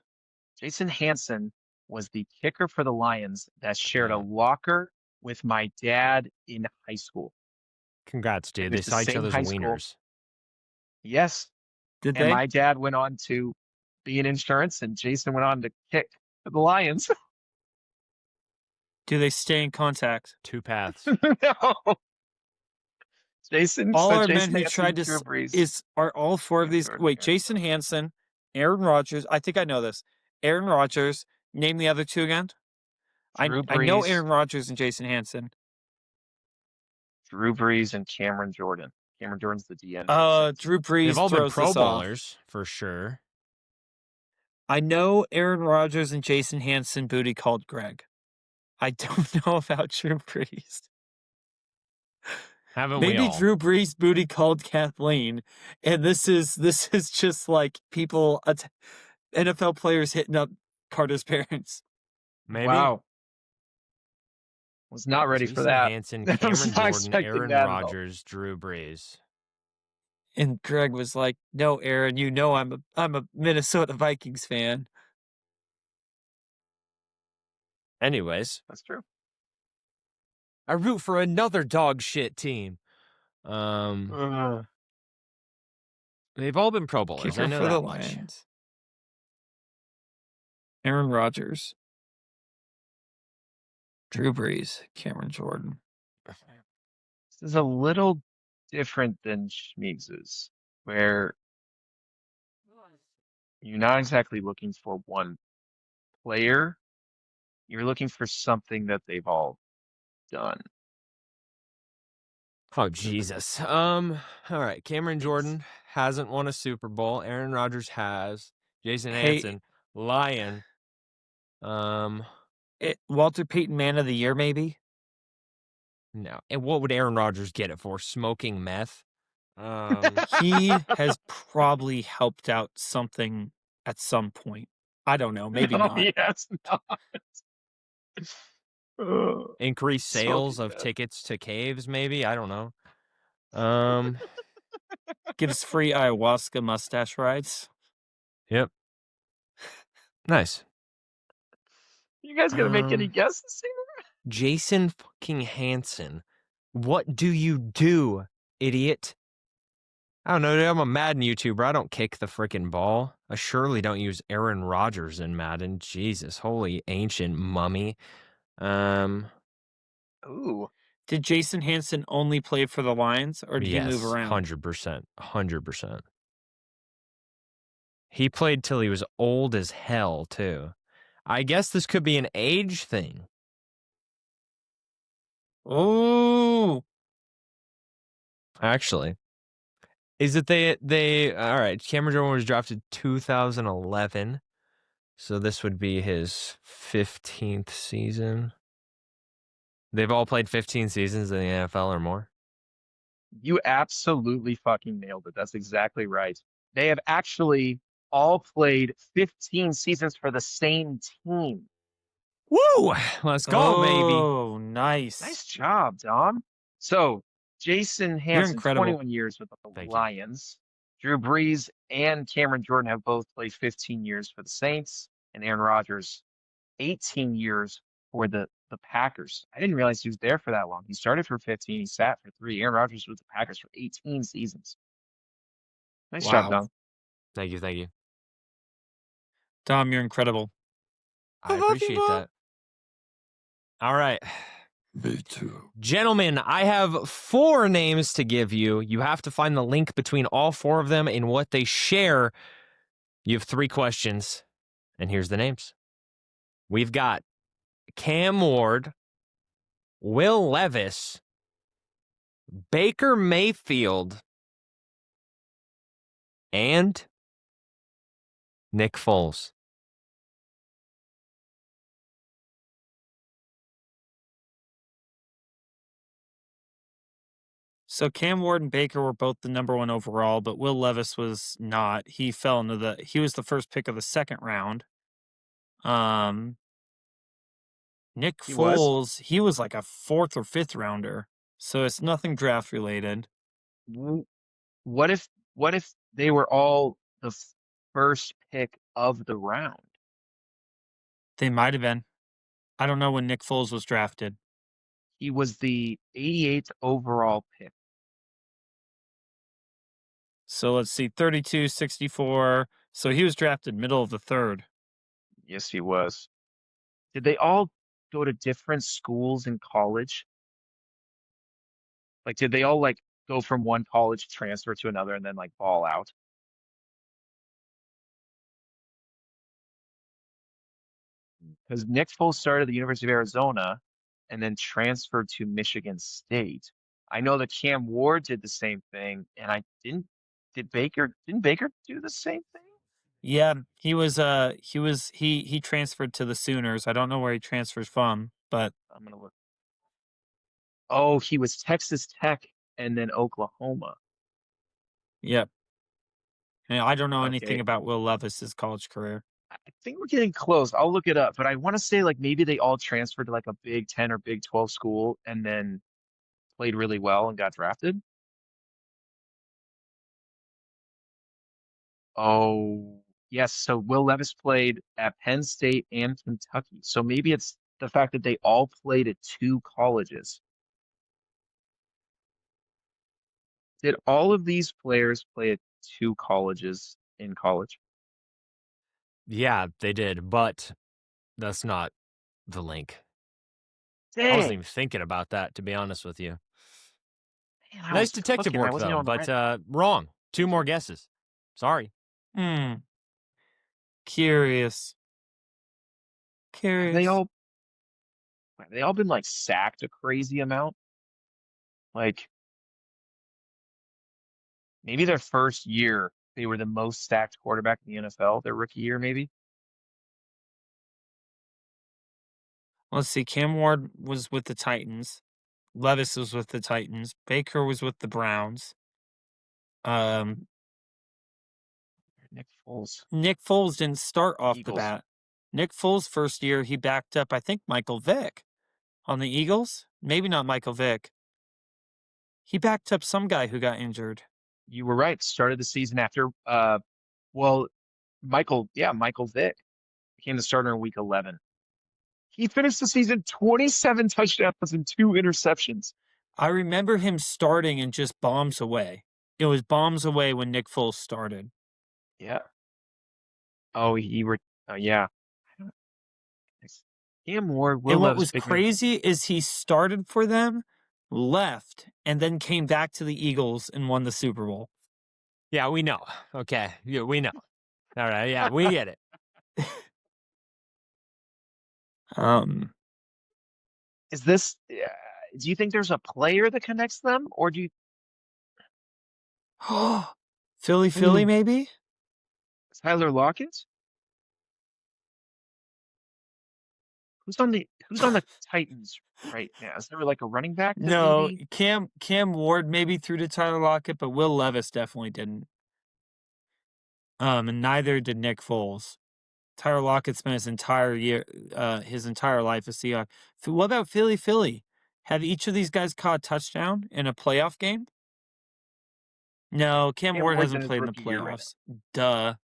Jason Hansen was the kicker for the Lions that shared a Yeah. locker with my dad in high school. Congrats, dude. It They was the saw each same other's high school. wieners. Yes. Did And they? my dad went on to be in insurance, and Jason went on to kick for the Lions. Do they stay in contact? 2 paths. No. Jason, All so our Jason men who Hansen, tried to Drew Brees. are all 4 of Cam these. Jordan, Wait, Aaron Jason Hansen, Aaron Rodgers. I think I know this. Aaron Rodgers. Name the other 2 again. Drew I know Brees. Aaron Rodgers and Jason Hansen. Drew Brees and Cameron Jordan. Cameron Jordan's the DN. Drew Brees They've all been throws Pro this off. Bowlers for sure. I know Aaron Rodgers and Jason Hansen booty called Greg. I don't know about Drew Brees. Haven't we Maybe all? Drew Brees booty called Kathleen, and this is just like people, NFL players hitting up Carter's parents. Maybe. Wow. Was not ready Jason for that. Hansen, I was Cameron not Jordan, expecting Aaron that at all. Rodgers, Drew Brees. And Greg was like, "No, Aaron, you know I'm a Minnesota Vikings fan." Anyways, That's true. I root for another dog shit team. They've all been Pro Bowlers. Kicker I know for the that much. Lions. Aaron Rodgers, Drew Brees, Cameron Jordan. This is a little different than Schmeegs's, where you're not exactly looking for one player. You're looking for something that they've all done. Oh Jesus. All right. Cameron Jordan hasn't won a Super Bowl. Aaron Rodgers has. Jason Hey. Hansen, Lion. Walter Payton Man of the Year, maybe? No. And what would Aaron Rodgers get it for? Smoking meth? He has probably helped out something at some point. I don't know. Maybe No, not. he has not. Ugh. Increase sales Smoking of meth. tickets to caves, maybe? I don't know. Gives free ayahuasca mustache rides. Yep. Nice. You guys gonna make any guesses here? Jason fucking Hansen. What do you do, idiot? I don't know, dude. I'm a Madden YouTuber. I don't kick the freaking ball. I surely don't use Aaron Rodgers in Madden. Jesus, holy ancient mummy. Ooh. Did Jason Hansen only play for the Lions, or did he move Yes, around? 100%. 100%. He played till he was old as hell, too. I guess this could be an age thing. Oh, Actually. Is it they all right, Cameron Jordan was drafted 2011. So this would be his 15th season. They've all played 15 seasons in the NFL or more. You absolutely fucking nailed it. That's exactly right. They have actually all played 15 seasons for the same team. Woo! Let's go, baby. oh, nice. Nice job, Dom. So, Jason Hansen, incredible. 21 years with the Thank you. Lions. Drew Brees and Cameron Jordan have both played 15 years for the Saints, and Aaron Rodgers, 18 years for the Packers. I didn't realize he was there for that long. He started for 15, he sat for 3. Aaron Rodgers was with the Packers for 18 seasons. Nice job, Wow. Dom. Thank you, thank you. Dom, you're incredible. I I love you, appreciate Bob. that. All right. Me too. Gentlemen, I have 4 names to give you. You have to find the link between all 4 of them and what they share. You have 3 questions, and here's the names. We've got Cam Ward, Will Levis, Baker Mayfield, and Nick Foles. So Cam Ward and Baker were both the number 1 overall, but Will Levis was not. He was the first pick of the second round. Nick He was? Foles, he was like a 4th or 5th rounder. So it's nothing draft related. What if they were all the first pick of the round? They might have been. I don't know when Nick Foles was drafted. He was the 88th overall pick. So let's see, 32, 64. So he was drafted middle of the 3rd. Yes, he was. Did they all go to different schools in college? Like, did they all like go from one college, transfer to another, and then like ball out? Because Nick Foles started at the University of Arizona and then transferred to Michigan State. I know that Cam Ward did the same thing, and didn't Baker do the same thing? Yeah, he transferred to the Sooners. I don't know where he transfers from, but I'm gonna look. Oh, he was Texas Tech and then Oklahoma. yep. Yeah, I don't know anything Okay. about Will Levis's college career. I think we're getting close. I'll look it up, but I want to say like maybe they all transferred to like a Big 10 or Big 12 school and then played really well and got drafted. Oh, yes. So Will Levis played at Penn State and Kentucky. So maybe it's the fact that they all played at 2 colleges. Did all of these players play at 2 colleges in college? Yeah, they did, but that's not the link. I Dang. wasn't even thinking about that, to be honest with you. Man, I Nice was detective cooking. I work, wasn't though, on but Reddit. wrong. 2 more guesses. Sorry. Curious. Have they all been like sacked a crazy amount? Like maybe their first year they were the most sacked quarterback in the NFL, their rookie year maybe. Let's see. Cam Ward was with the Titans. Levis was with the Titans. Baker was with the Browns. Nick Foles. Nick Foles didn't start off the Eagles. bat. Nick Foles' first year, he backed up, I think, Michael Vick on the Eagles. Maybe not Michael Vick. He backed up some guy who got injured. You were right. Started the season after Michael Vick became the starter in week 11. He finished the season 27 touchdowns and 2 interceptions. I remember him starting and just bombs away. It was bombs away when Nick Foles started. Yeah. Oh, yeah. Cam Ward, Will And what Levis, was Baker. crazy is he started for them, left, and then came back to the Eagles and won the Super Bowl. Yeah, we know. Okay. Yeah, we know. All right. Yeah, we get it. Is this? Do you think there's a player that connects them, or do you? Philly, maybe? Tyler Lockett? Who's on the Titans right now? Is there like a running back? That No, maybe... Cam Ward maybe threw to Tyler Lockett, but Will Levis definitely didn't. And neither did Nick Foles. Tyler Lockett spent his entire life as Seahawks. What about Philly? Have each of these guys caught a touchdown in a playoff game? No, Cam Ward Ward's hasn't his played in the rookie year right playoffs. Duh.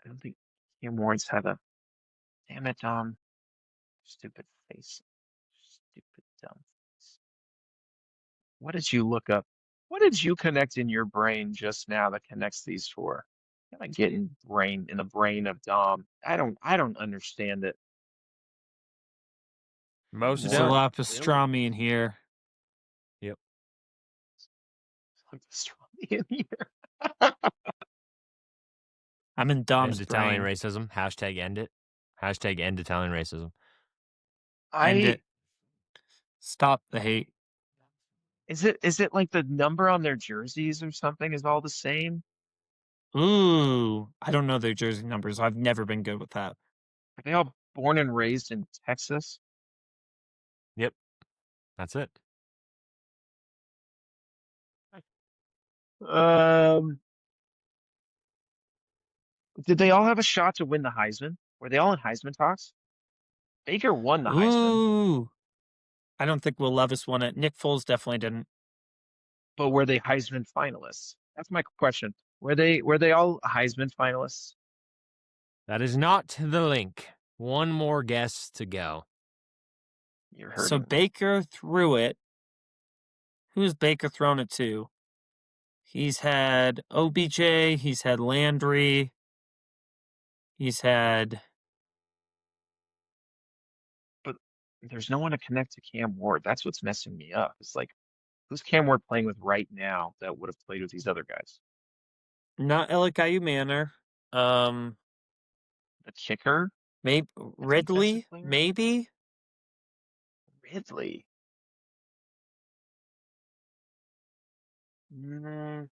I don't think Cam Ward's had a. Damn it, stupid face. Stupid dumb face. What did you look up? What did you connect in your brain just now that connects these four? Gotta get in the brain of Dom. I don't understand it. Most There's a don't. lot of pastrami in here. Yep. In here. I'm in Dom's End brain. Italian racism. Hashtag end it. Hashtag end Italian racism. End it. Stop the hate. Is it like the number on their jerseys or something is all the same? Ooh, I don't know their jersey numbers. I've never been good with that. Are they all born and raised in Texas? Yep. That's it. Did they all have a shot to win the Heisman? Were they all in Heisman talks? Baker won the Heisman, Ooh. I don't think Will Levis won it. Nick Foles definitely didn't. but were they Heisman finalists? That's my question. Were they all Heisman finalists? That is not the link. One more guess to go. You're So hurting me. Baker threw it. Who's Baker thrown it to? He's had OBJ. He's had Landry. He's had. But there's no one to connect to Cam Ward. That's what's messing me up. It's like, who's Cam Ward playing with right now that would have played with these other guys? Not Elikayu Manor. The kicker? Maybe Ridley. player? Maybe. Ridley. I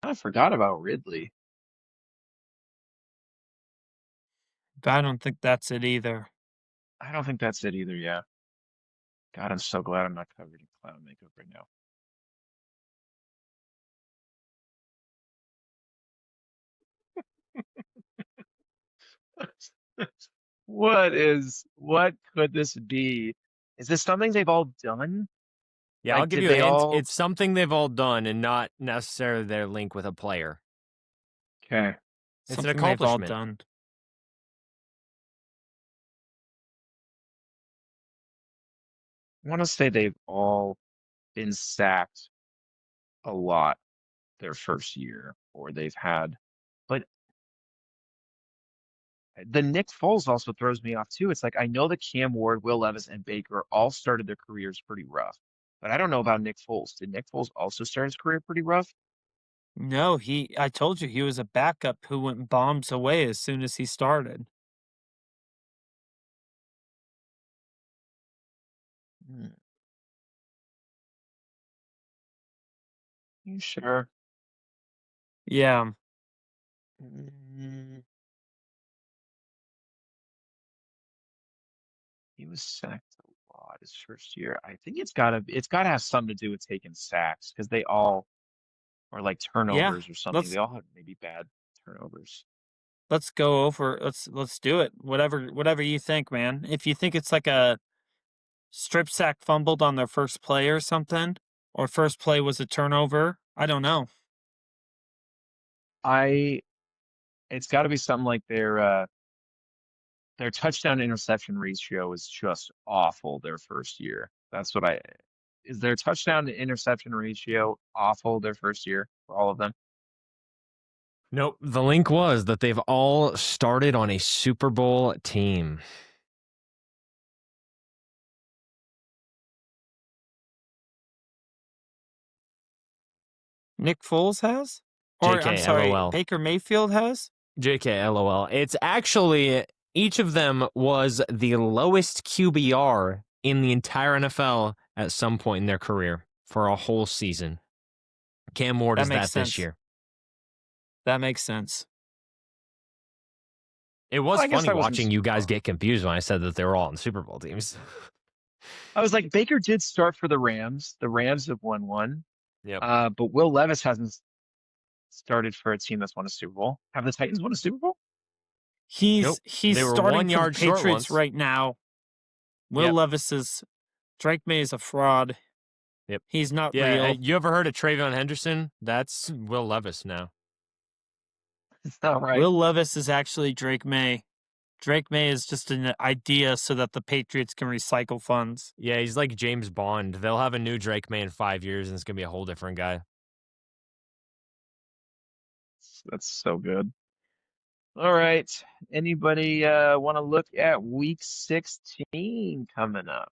kind of forgot about Ridley. But I don't think that's it either. I don't think that's it either, yeah. God, I'm so glad I'm not covered in clown makeup right now. What could this be? Is this something they've all done? Yeah, Like, I'll give did you a they hint. all- It's something they've all done and not necessarily their link with a player. Okay. It's Something an they've all accomplishment. done. I want to say they've all been sacked a lot their first year, or they've had, but the Nick Foles also throws me off too. It's like I know that Cam Ward, Will Levis, and Baker all started their careers pretty rough, but I don't know about Nick Foles. Did Nick Foles also start his career pretty rough? No, I told you he was a backup who went bombs away as soon as he started. You sure? Yeah. Mm, He was sacked a lot his first year. I think it's gotta have something to do with taking sacks because they all or like Yeah, turnovers or something. They let's all have maybe bad turnovers. let's go over. Let's do it. Whatever you think, man. If you think it's like a strip sack fumbled on their first play or something, or first play was a turnover, I don't know. I it's got to be something like their touchdown to interception ratio is just awful their first year. That's what I is their touchdown to interception ratio awful their first year for all of them? Nope. The link was that they've all started on a Super Bowl team. Nick Foles has, or I'm JK, sorry, LOL. Baker Mayfield has. JK, LOL. It's actually, each of them was the lowest QBR in the entire NFL at some point in their career for a whole season. Cam Ward That is makes that this sense. year. That makes sense. It was Well, I guess funny I wasn't watching you guys surprised. get confused when I said that they were all on Super Bowl teams. I was like, Baker did start for the Rams. The Rams have won one. Yep. But Will Levis hasn't started for a team that's won a Super Bowl. Have the Titans won a Super Bowl? He's Nope. They were starting 1 for the yard short Patriots once. right now. Will Yep. Levis is Drake May is a fraud. Yep. He's not Yeah, real. you ever heard of Travion Henderson? That's Will Levis now. It's not right. Will Levis is actually Drake May. Drake May is just an idea so that the Patriots can recycle funds. Yeah, he's like James Bond. They'll have a new Drake May in 5 years, and it's gonna be a whole different guy. That's so good. All right. Anybody want to look at week 16 coming up?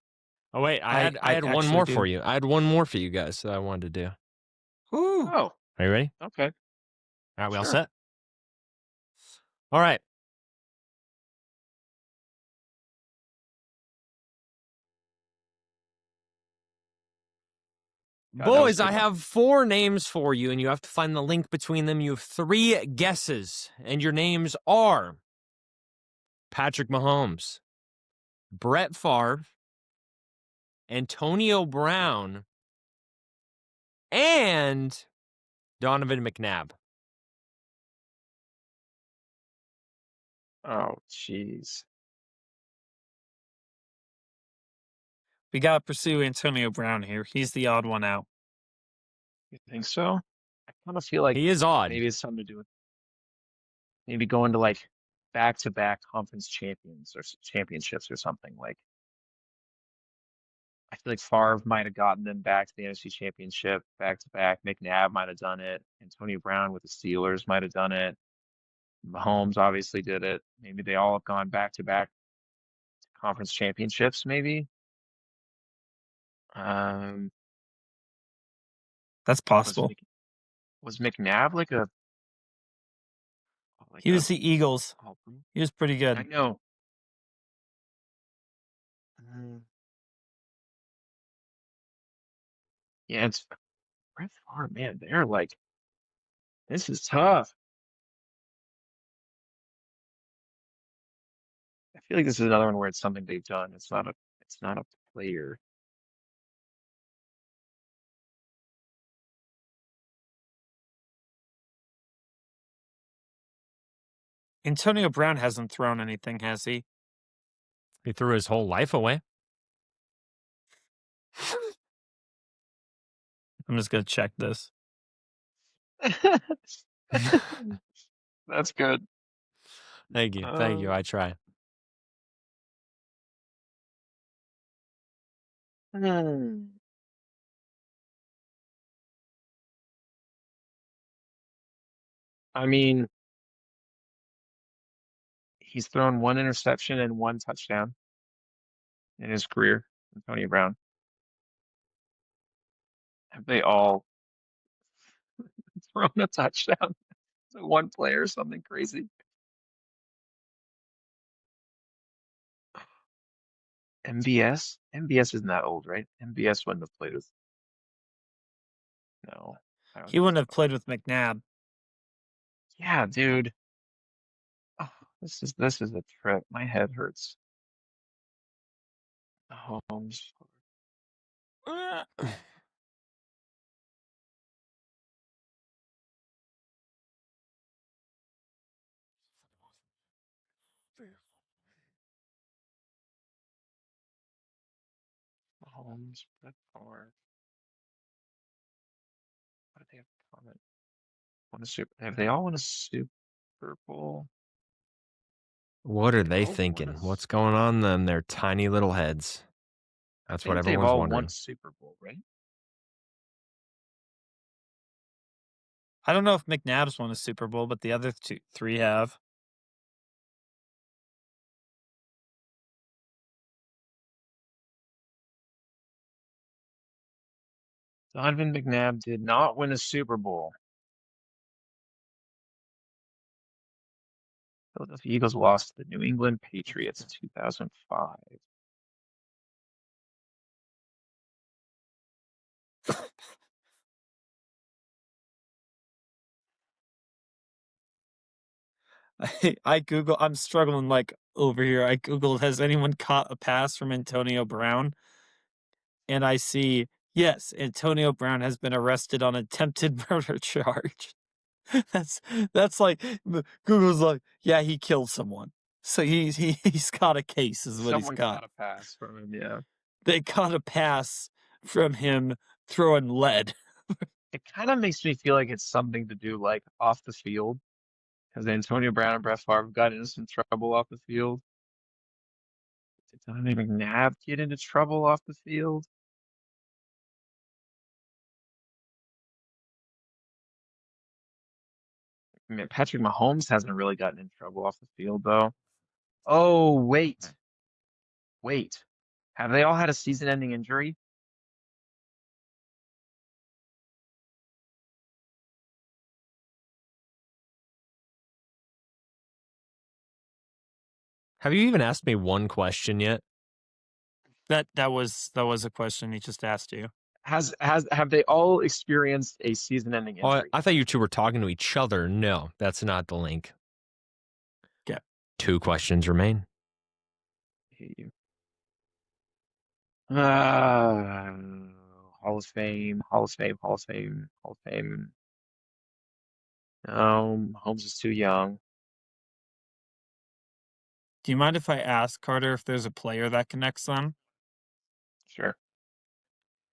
Oh wait, I had one actually more do. for you. I had one more for you guys that I wanted to do. Ooh. Oh, Are you ready? okay. All right, we all Sure. set? All right. God, that was Boys, a good I one. have 4 names for you, and you have to find the link between them. You have 3 guesses, and your names are Patrick Mahomes, Brett Favre, Antonio Brown, and Donovan McNabb. Oh, jeez. We got to pursue Antonio Brown here. He's the odd one out. You think so? I kind of feel like He is odd. maybe it's something to do with maybe going to like back-to-back conference championships or something. Like I feel like Favre might have gotten them back to the NFC Championship back-to-back. McNabb might have done it. Antonio Brown with the Steelers might have done it. Mahomes obviously did it. Maybe they all have gone back-to-back conference championships, maybe. Um, That's was, possible. was McNabb like a He was the Eagles. He was pretty I good. know. Yeah, it's Brett Favre, man. They're like, this is tough. I feel like this is another one where it's something they've done. It's not a player. Antonio Brown hasn't thrown anything, has he? He threw his whole life away. I'm just going to check this. That's good. Thank you. Thank you. I try. Hmm. I mean, he's thrown one interception and one touchdown in his career, Antonio Brown. Have they all thrown a touchdown to one player or something crazy? MBS? MBS isn't that old, right? MBS wouldn't have played with. No, I don't He think wouldn't have so. played with McNabb. Yeah, dude. Oh, this is a trip. My head hurts. Mahomes. Mahomes, Brett Favre. What do they have in common? Have they all won a Super Bowl? What are They've they all won thinking? What's going on in their tiny little heads? I That's what think they've everyone's all wondering. won Super Bowl, right? I don't know if McNabb's won a Super Bowl, but the other three have. Donovan McNabb did not win a Super Bowl. Philadelphia Eagles lost to the New England Patriots 2005. I Google. I'm struggling like over here. I Googled, has anyone caught a pass from Antonio Brown? And I see, yes, Antonio Brown has been arrested on attempted murder charge. that's like Google's like, yeah, he killed someone. So he's got a case, is what he's Someone got. caught a pass from him, yeah. They caught a pass from him throwing lead. It kind of makes me feel like it's something to do like off the field, because Antonio Brown and Brett Favre got into some trouble off the field. Did Donovan McNabb get into trouble off the field? I mean, Patrick Mahomes hasn't really gotten in trouble off the field, though. Oh, wait. Have they all had a season-ending injury? Have you even asked me one question yet? That was a question he just asked you. Have they all experienced a season-ending Oh, injury? I thought you two were talking to each other. No, that's not the link. Okay. 2 questions remain. I hate you. Uh, Hall of Fame, Hall of Fame, Hall of Fame, Hall of Fame. No, Mahomes is too young. Do you mind if I ask, Carter, if there's a player that connects them? Sure.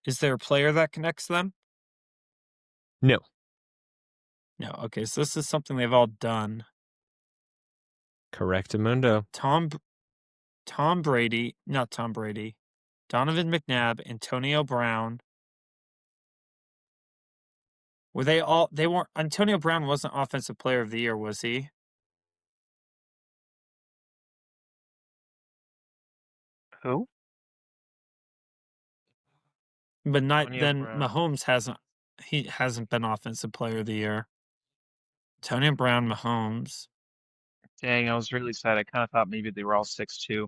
Is there a player that connects them? No. No. Okay, so this is something they've all done. Correctamundo. Tom Brady, not Tom Brady, Donovan McNabb, Antonio Brown. Were they all? They weren't. Antonio Brown wasn't Offensive Player of the Year, was he? Who? But not Antonio then. Brown. Mahomes hasn't. He hasn't been Offensive Player of the Year. Antonio Brown, Mahomes. Dang, I was really sad. I kind of thought maybe they were all 6'2".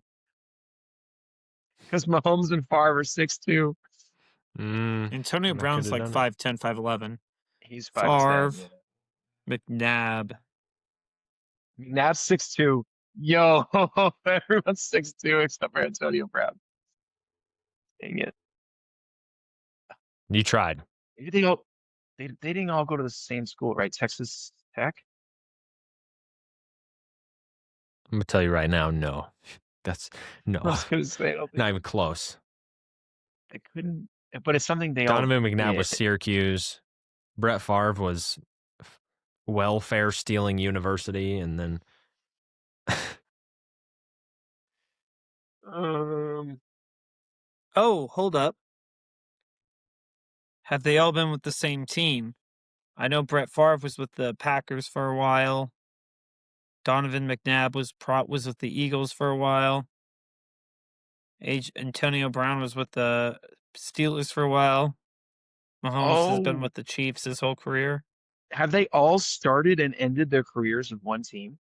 Because Mahomes and Favre are 6'2". Antonio that Brown's could've like done 5'10", 5'11". He's 5'10". Favre, Yeah. McNabb. McNabb's 6'2". Yo, everyone's 6'2" except for Antonio Brown. Dang it. You tried. Maybe they all they didn't all go to the same school, right? Texas Tech? I'm going to tell you right now, no. That's no. I was gonna say, I don't think Not even close. they couldn't, but it's something they all Donovan McNabb did. was Syracuse. Brett Favre was welfare stealing university, and then Oh, hold up. Have they all been with the same team? I know Brett Favre was with the Packers for a while. Donovan McNabb was with the Eagles for a while. Antonio Brown was with the Steelers for a while. Mahomes has been Oh, with the Chiefs his whole career. have they all started and ended their careers with one team?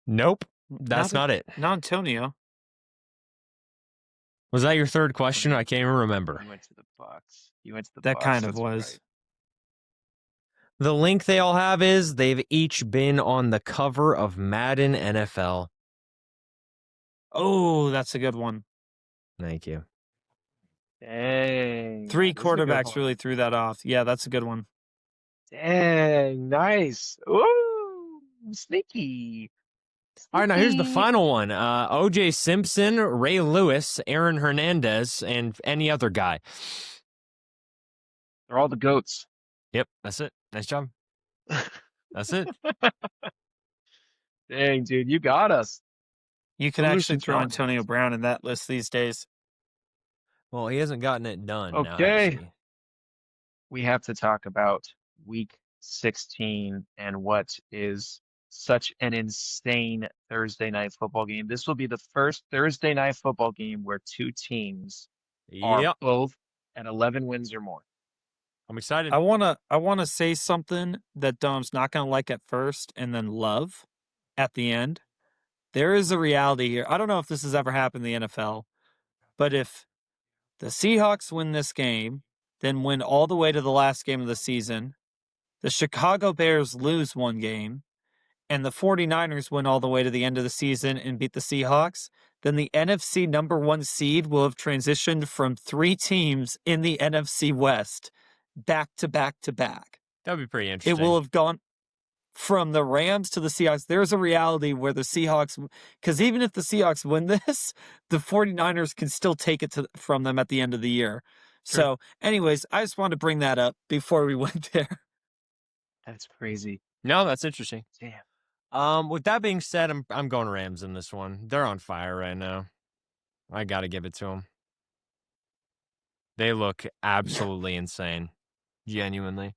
nope, that's not it. Not Antonio. Was that your third question? I can't even remember. You went to the Bucks. You went to the That Bucks. kind of That's was. right. The link they all have is they've each been on the cover of Madden NFL. Oh, that's a good one. Thank you. Dang. Three this is a good quarterbacks one. really threw that off. Yeah, that's a good one. Dang, nice. Ooh, sneaky. All right, now here's the Sneaky. final one. O.J. Simpson, Ray Lewis, Aaron Hernandez, and any other guy. They're all the goats. Yep, that's it. Nice job. That's it. Dang, dude, you got us. You could Those are actually some throw strong Antonio ones. Brown in that list these days. Well, he hasn't gotten it done now, Okay. has he? We have to talk about week 16 and what is such an insane Thursday night football game. This will be the first Thursday night football game where two teams are Yep. both at 11 wins or more. I'm excited. I wanna say something that Dom's not gonna like at first and then love at the end. There is a reality here. I don't know if this has ever happened in the NFL, but if the Seahawks win this game, then win all the way to the last game of the season, the Chicago Bears lose one game, and the 49ers win all the way to the end of the season and beat the Seahawks, then the NFC number 1 seed will have transitioned from 3 teams in the NFC West back to back to back. That'd be pretty It interesting. will have gone from the Rams to the Seahawks. There's a reality where the Seahawks, because even if the Seahawks win this, the 49ers can still take it from them at the end of the year. Sure. So, anyways, I just wanted to bring that up before we went there. That's crazy. No, that's interesting. Damn. With that being said, I'm going Rams in this one. They're on fire right now. I got to give it to them. They look absolutely insane. Genuinely.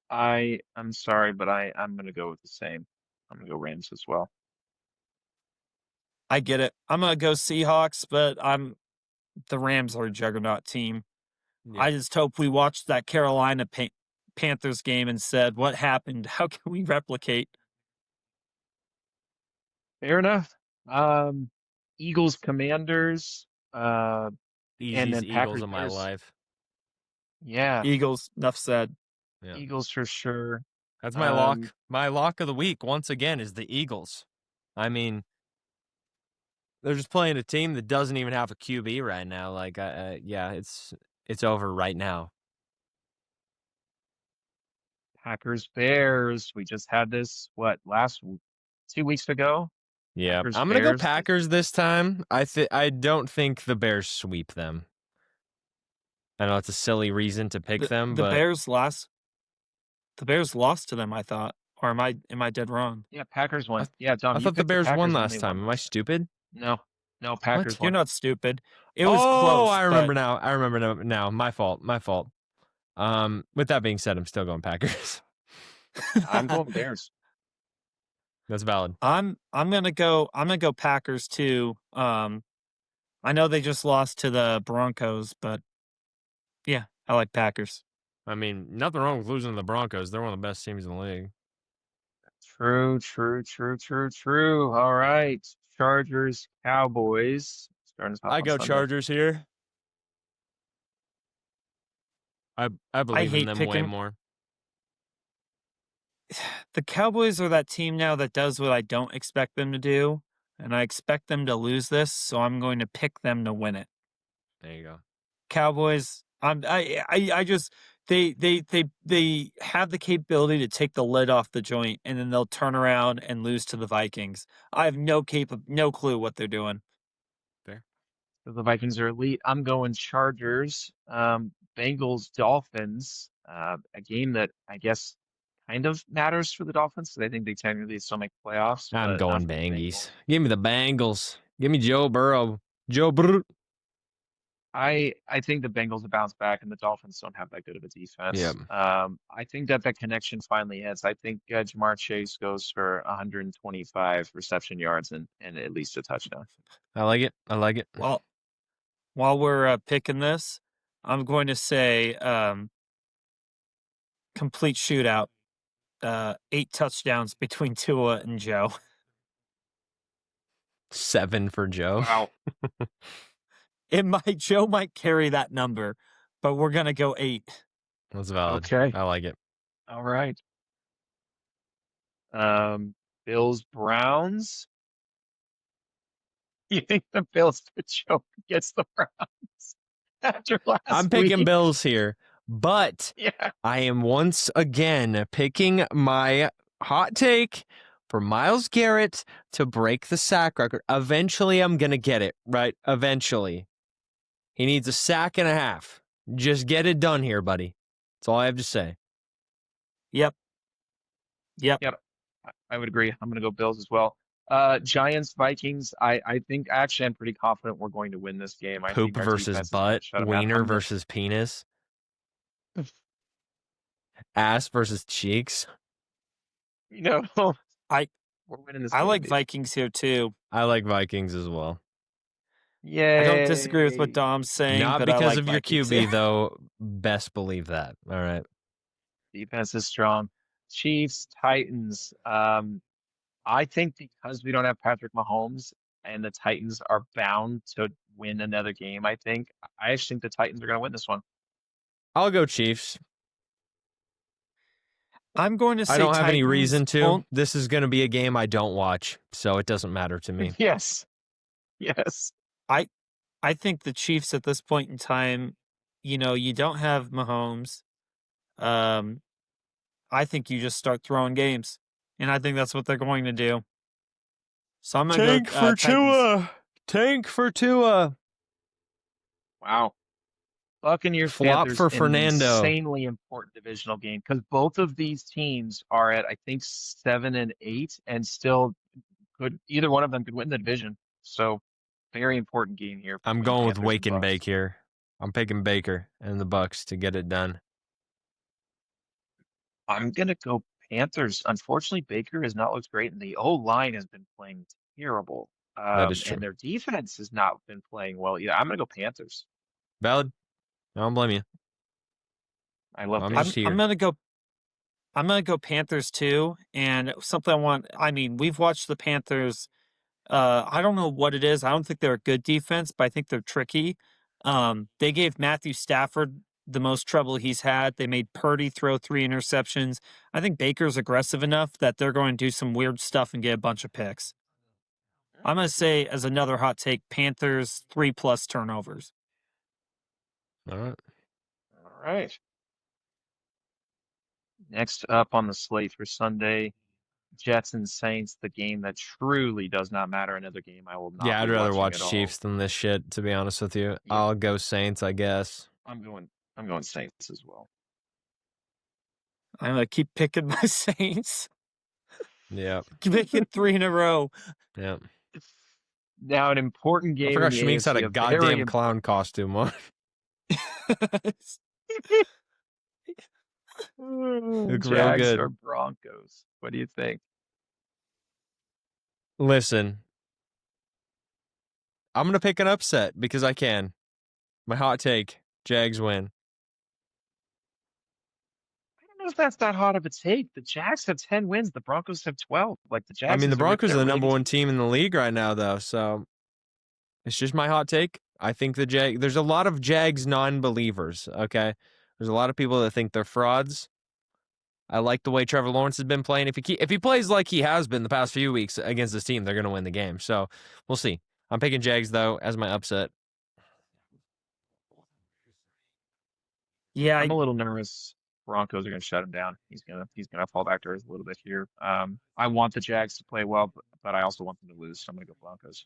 I'm sorry, but I'm gonna go with the same. I'm gonna go Rams as well. I get it. I'm gonna go Seahawks, but the Rams are a juggernaut team. Yeah. I just hope we watched that Carolina Panthers game and said, "What happened? How can we replicate?" Fair enough. Eagles, Commanders, and Easiest then Eagles Packers, of my Bears. life. Yeah, Eagles, enough said. Yeah. Eagles for sure. That's my lock. My lock of the week, once again, is the Eagles. I mean, they're just playing a team that doesn't even have a QB right now. Like, yeah, it's over right now. Packers, Bears. We just had this, 2 weeks ago? Yeah, Packers, I'm gonna go Bears. Packers this time. I don't think the Bears sweep them. I know it's a silly reason to pick them, The but Bears lost. The Bears lost to them, I thought. Or am I dead wrong? Yeah, Packers won. Yeah, Dom, I you thought the picked Bears won Packers when last they time. won Am I last time. stupid? No, Packers You're won. not stupid. It was Oh, close. I remember but now. I remember now. My fault. With that being said, I'm still going Packers. I'm going Bears. That's valid. I'm gonna go Packers too. I know they just lost to the Broncos, but yeah, I like Packers. I mean, nothing wrong with losing to the Broncos. They're one of the best teams in the league. True. All right. Chargers, Cowboys. Starting us off I on go Sunday. Chargers here. I believe in hate them way picking- more. The Cowboys are that team now that does what I don't expect them to do, and I expect them to lose this, so I'm going to pick them to win it. There you go. Cowboys, I just they have the capability to take the lid off the joint, and then they'll turn around and lose to the Vikings. I have no clue what they're doing. So the Vikings are elite. I'm going Chargers. Bengals, Dolphins. A game that I guess kind of matters for the Dolphins because I think they technically still make playoffs. I'm but going for the Bangies. Give me the Bengals. Give me Joe Burrow. I think the Bengals will bounce back, and the Dolphins don't have that good of a defense. Yep. I think that connection finally hits. I think Jamar Chase goes for 125 reception yards and at least a touchdown. I like it. Well, while we're picking this, I'm going to say complete shootout. 8 touchdowns between Tua and Joe. 7 for Joe. Wow. Joe might carry that number, but we're gonna go 8. That's valid. Okay. I like it. All right. Bills, Browns. You think the Bills could choke against the Browns after I'm last picking week? Bills here, but Yeah. I am once again picking my hot take for Myles Garrett to break the sack record. Eventually, I'm going to get it, right? Eventually. He needs a sack and a half. Just get it done here, buddy. That's all I have to say. Yep. Yep. I would agree. I'm going to go Bills as well. Giants, Vikings. I think actually I'm pretty confident we're going to win this game. I Poop think our versus defense is going to butt, shut them down. wiener versus penis, ass versus cheeks. You know, I we're winning this I game, like dude. Vikings here too. I like Vikings as well. I don't disagree with what Yay. Dom's saying, Not but I because like of your Vikings QB, here. though. Best believe that. All right. Defense is strong. Chiefs, Titans. I think because we don't have Patrick Mahomes and the Titans are bound to win another game, I actually think the Titans are going to win this one. I'll go Chiefs. I'm going to say I don't have any Titans reason to. won't- This is going to be a game I don't watch, so it doesn't matter to me. Yes. Yes. I think the Chiefs at this point in time, you don't have Mahomes. I think you just start throwing games, and I think that's what they're going to do. So I'm going to go Titans. Tank for Tua. Wow. Buccaneers, Flop Panthers for in an Fernando. insanely important divisional game because both of these teams are at, I think, 7-8 and still could, either one of them could win the division. So very important game here I'm between going with Panthers Wake and Bucks. Bake here. I'm picking Baker and the Bucks to get it done. I'm gonna go Panthers. Unfortunately, Baker has not looked great, and the O-line has been playing terrible. That is true. And their defense has not been playing well either. I'm gonna go Panthers. Valid. I don't blame you. I love I'm Baker. just here. I'm gonna go Panthers too, and something we've watched the Panthers. I don't know what it is. I don't think they're a good defense, but I think they're tricky. They gave Matthew Stafford the most trouble he's had. They made Purdy throw 3 interceptions. I think Baker's aggressive enough that they're going to do some weird stuff and get a bunch of picks. I'm going to say, as another hot take, Panthers 3+ turnovers. All right. All right. Next up on the slate for Sunday, Jets and Saints, the game that truly does not matter. Another game I will not Yeah, I'd be rather watching watch at all. Chiefs than this shit, to be honest with you. Yeah. I'll go Saints, I guess. I'm going Saints as well. I'm going to keep picking my Saints. Yeah. Make it 3 in a row. Yeah. Now, an important game. I forgot in the Schmeeks had AFC, a very goddamn clown costume on. Look real Jags good. or Broncos? What do you think? Listen, I'm going to pick an upset because I can. My hot take, Jags win. I don't know if that's that hot of a take. The Jags have 10 wins. The Broncos have 12. Like the Jags. I mean, the Broncos are the number really one team in the league right now, though, so it's just my hot take. I think there's a lot of Jags non-believers, okay? There's a lot of people that think they're frauds. I like the way Trevor Lawrence has been playing. If he plays like he has been the past few weeks against this team, they're going to win the game. So we'll see. I'm picking Jags, though, as my upset. Yeah, I'm a little nervous. Broncos are going to shut him down. He's gonna fall back to earth a little bit here. I want the Jags to play well, but I also want them to lose. So I'm going to go Broncos.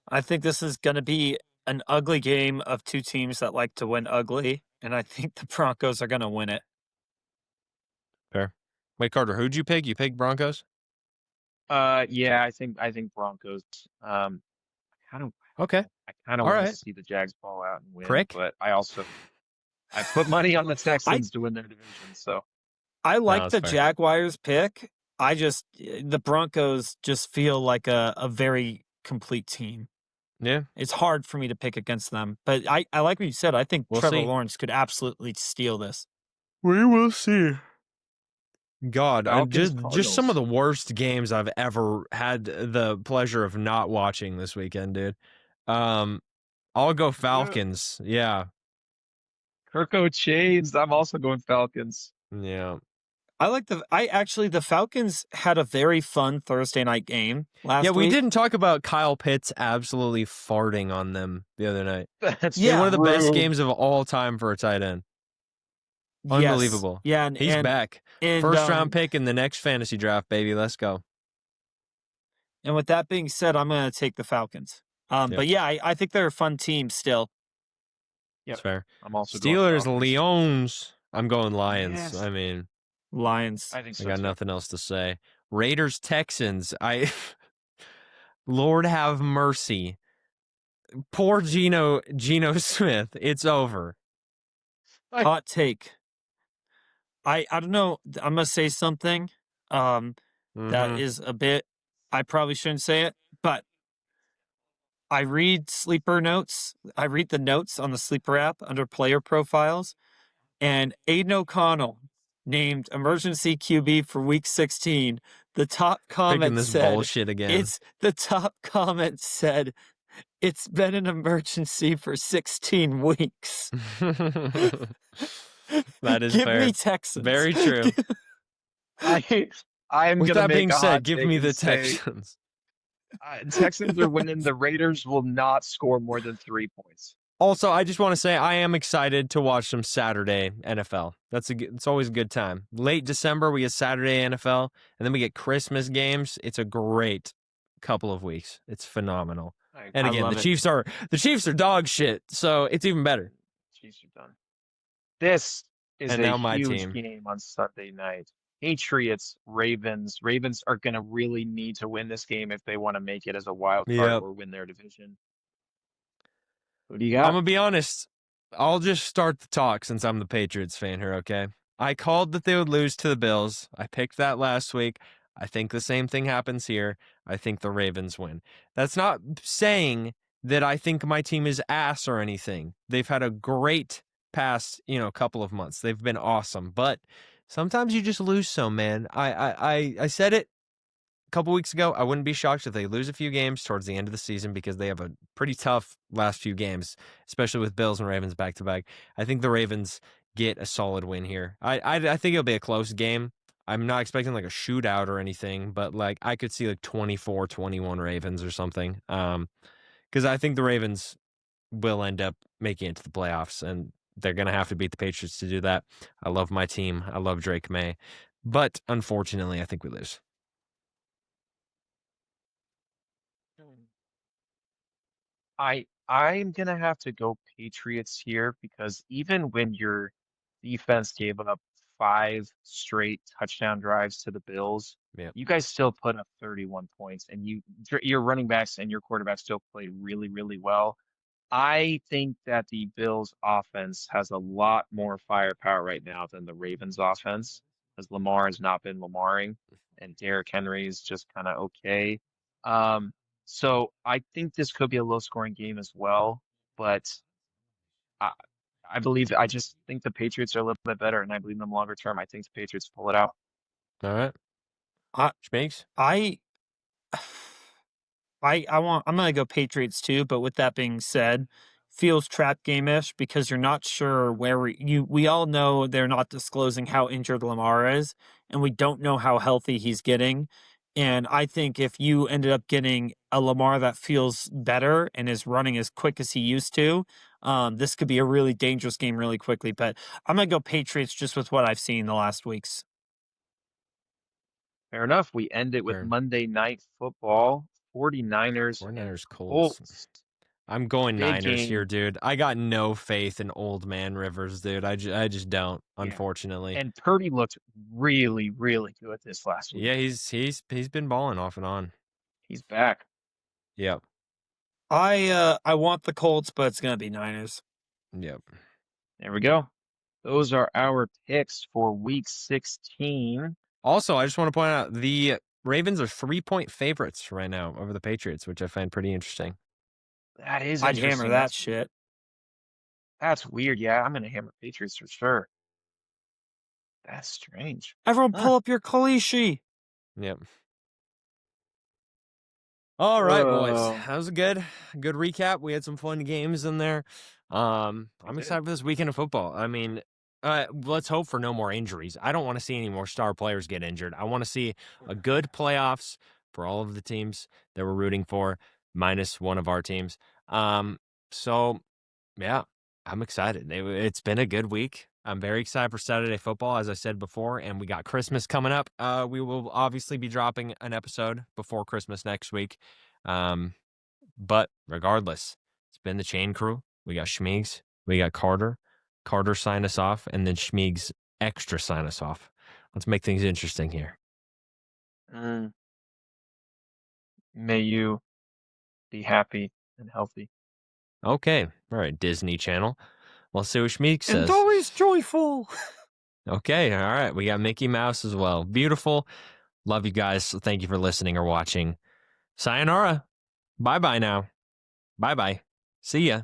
I think this is going to be an ugly game of two teams that like to win ugly, and I think the Broncos are going to win it. Fair. Wait, Carter, who'd you pick? You picked Broncos? Yeah, I think Broncos. I kind of Okay. want Alright. to see the Jags fall out and win, Prick. but I put money on the Texans to win their division. So I like that's the fair. Jaguars pick. The Broncos just feel like a very complete team. Yeah. It's hard for me to pick against them, but I like what you said. I think We'll Trevor see. Lawrence could absolutely steal this. We will see. God, Falcons, just some of Cardinals. the worst games I've ever had the pleasure of not watching this weekend, dude. I'll go Falcons. Yeah. Kirko Chains. I'm also going Falcons. Yeah. the Falcons had a very fun Thursday night game last week. We didn't talk about Kyle Pitts absolutely farting on them the other night. That's They had one of the best true. games of all time for a tight end. Yes. Unbelievable. Yeah, He's back. First round pick in the next fantasy draft, baby. Let's go. And with that being said, I'm going to take the Falcons. But yeah, I think they're a fun team still. That's fair. I'm also Steelers, Lions. I'm going Lions. Yes. I mean, Lions. I think so. I got nothing else to say. Raiders, Texans. Lord have mercy. Poor Geno Smith. It's over. Hot take. I don't know. I'm gonna say something. That is a bit. I probably shouldn't say it, but I read sleeper notes. I read the notes on the sleeper app under player profiles, and Aiden O'Connell named emergency QB for Week 16. The top comment said, bullshit again. The top comment said, "It's been an emergency for 16 weeks." That is Give fair. me Texans. Very true. I'm With gonna that make being a said, hot give take me and the say, Texans. Texans are winning. The Raiders will not score more than 3 points. Also, I just want to say I am excited to watch some Saturday NFL. It's always a good time. Late December, we get Saturday NFL, and then we get Christmas games. It's a great couple of weeks. It's phenomenal. And again, the Chiefs are dog shit, so it's even better. Chiefs are done. This is And a now my huge team. game on Sunday night. Patriots, Ravens. Ravens are going to really need to win this game if they want to make it as a wild card or win their division. Who do you got? I'm going to be honest. I'll just start the talk since I'm the Patriots fan here, okay? I called that they would lose to the Bills. I picked that last week. I think the same thing happens here. I think the Ravens win. That's not saying that I think my team is ass or anything. They've had a great past, couple of months. They've been awesome, but sometimes you just lose some, man. I said it a couple weeks ago. I wouldn't be shocked if they lose a few games towards the end of the season because they have a pretty tough last few games, especially with Bills and Ravens back to back. I think the Ravens get a solid win here. I think it'll be a close game. I'm not expecting like a shootout or anything, but like I could see like 24-21 Ravens or something. Because I think the Ravens will end up making it to the playoffs, and they're going to have to beat the Patriots to do that. I love my team. I love Drake May. But unfortunately, I think we lose. I'm going to have to go Patriots here because even when your defense gave up 5 straight touchdown drives to the Bills, you guys still put up 31 points, and your running backs and your quarterback still played really, really well. I think that the Bills offense has a lot more firepower right now than the Ravens offense, because Lamar has not been Lamaring, and Derrick Henry is just kind of okay. So I think this could be a low-scoring game as well, but I, I just think the Patriots are a little bit better, and I believe in them longer term. I think the Patriots pull it out. All right. Schmeeks? I'm gonna go Patriots too, but with that being said, feels trap game-ish because you're not sure where we all know they're not disclosing how injured Lamar is, and we don't know how healthy he's getting. And I think if you ended up getting a Lamar that feels better and is running as quick as he used to, this could be a really dangerous game really quickly. But I'm gonna go Patriots just with what I've seen the last weeks. Fair enough. We end it with Monday Night Football. 49ers Colts. I'm going Big Niners game. here, dude. I got no faith in old man Rivers, dude. I just don't, unfortunately. And Purdy looked really, really good this last week. Yeah, he's been balling off and on. He's back. Yep. I want the Colts, but it's gonna be Niners. Yep. There we go. Those are our picks for Week 16. Also, I just want to point out the Ravens are 3-point favorites right now over the Patriots, which I find pretty interesting. That is I'd interesting. hammer that shit. That's weird. Yeah, I'm going to hammer Patriots for sure. That's strange. Everyone pull up your Kalishi. Yep. All right, boys. That was a good recap. We had some fun games in there. I'm excited for this weekend of football. I mean, let's hope for no more injuries. I don't want to see any more star players get injured. I want to see a good playoffs for all of the teams that we're rooting for, minus one of our teams. So, yeah, I'm excited. It's been a good week. I'm very excited for Saturday football, as I said before, and we got Christmas coming up. We will obviously be dropping an episode before Christmas next week. But regardless, it's been the Chain Crew. We got Schmeigs. We got Carter. Carter sign us off, and then Schmeigs extra sign us off. Let's make things interesting here. May you be happy and healthy. Okay. All right, Disney Channel. Let's see what Schmeigs says. And always joyful. Okay. All right. We got Mickey Mouse as well. Beautiful. Love you guys. Thank you for listening or watching. Sayonara. Bye-bye now. Bye-bye. See ya.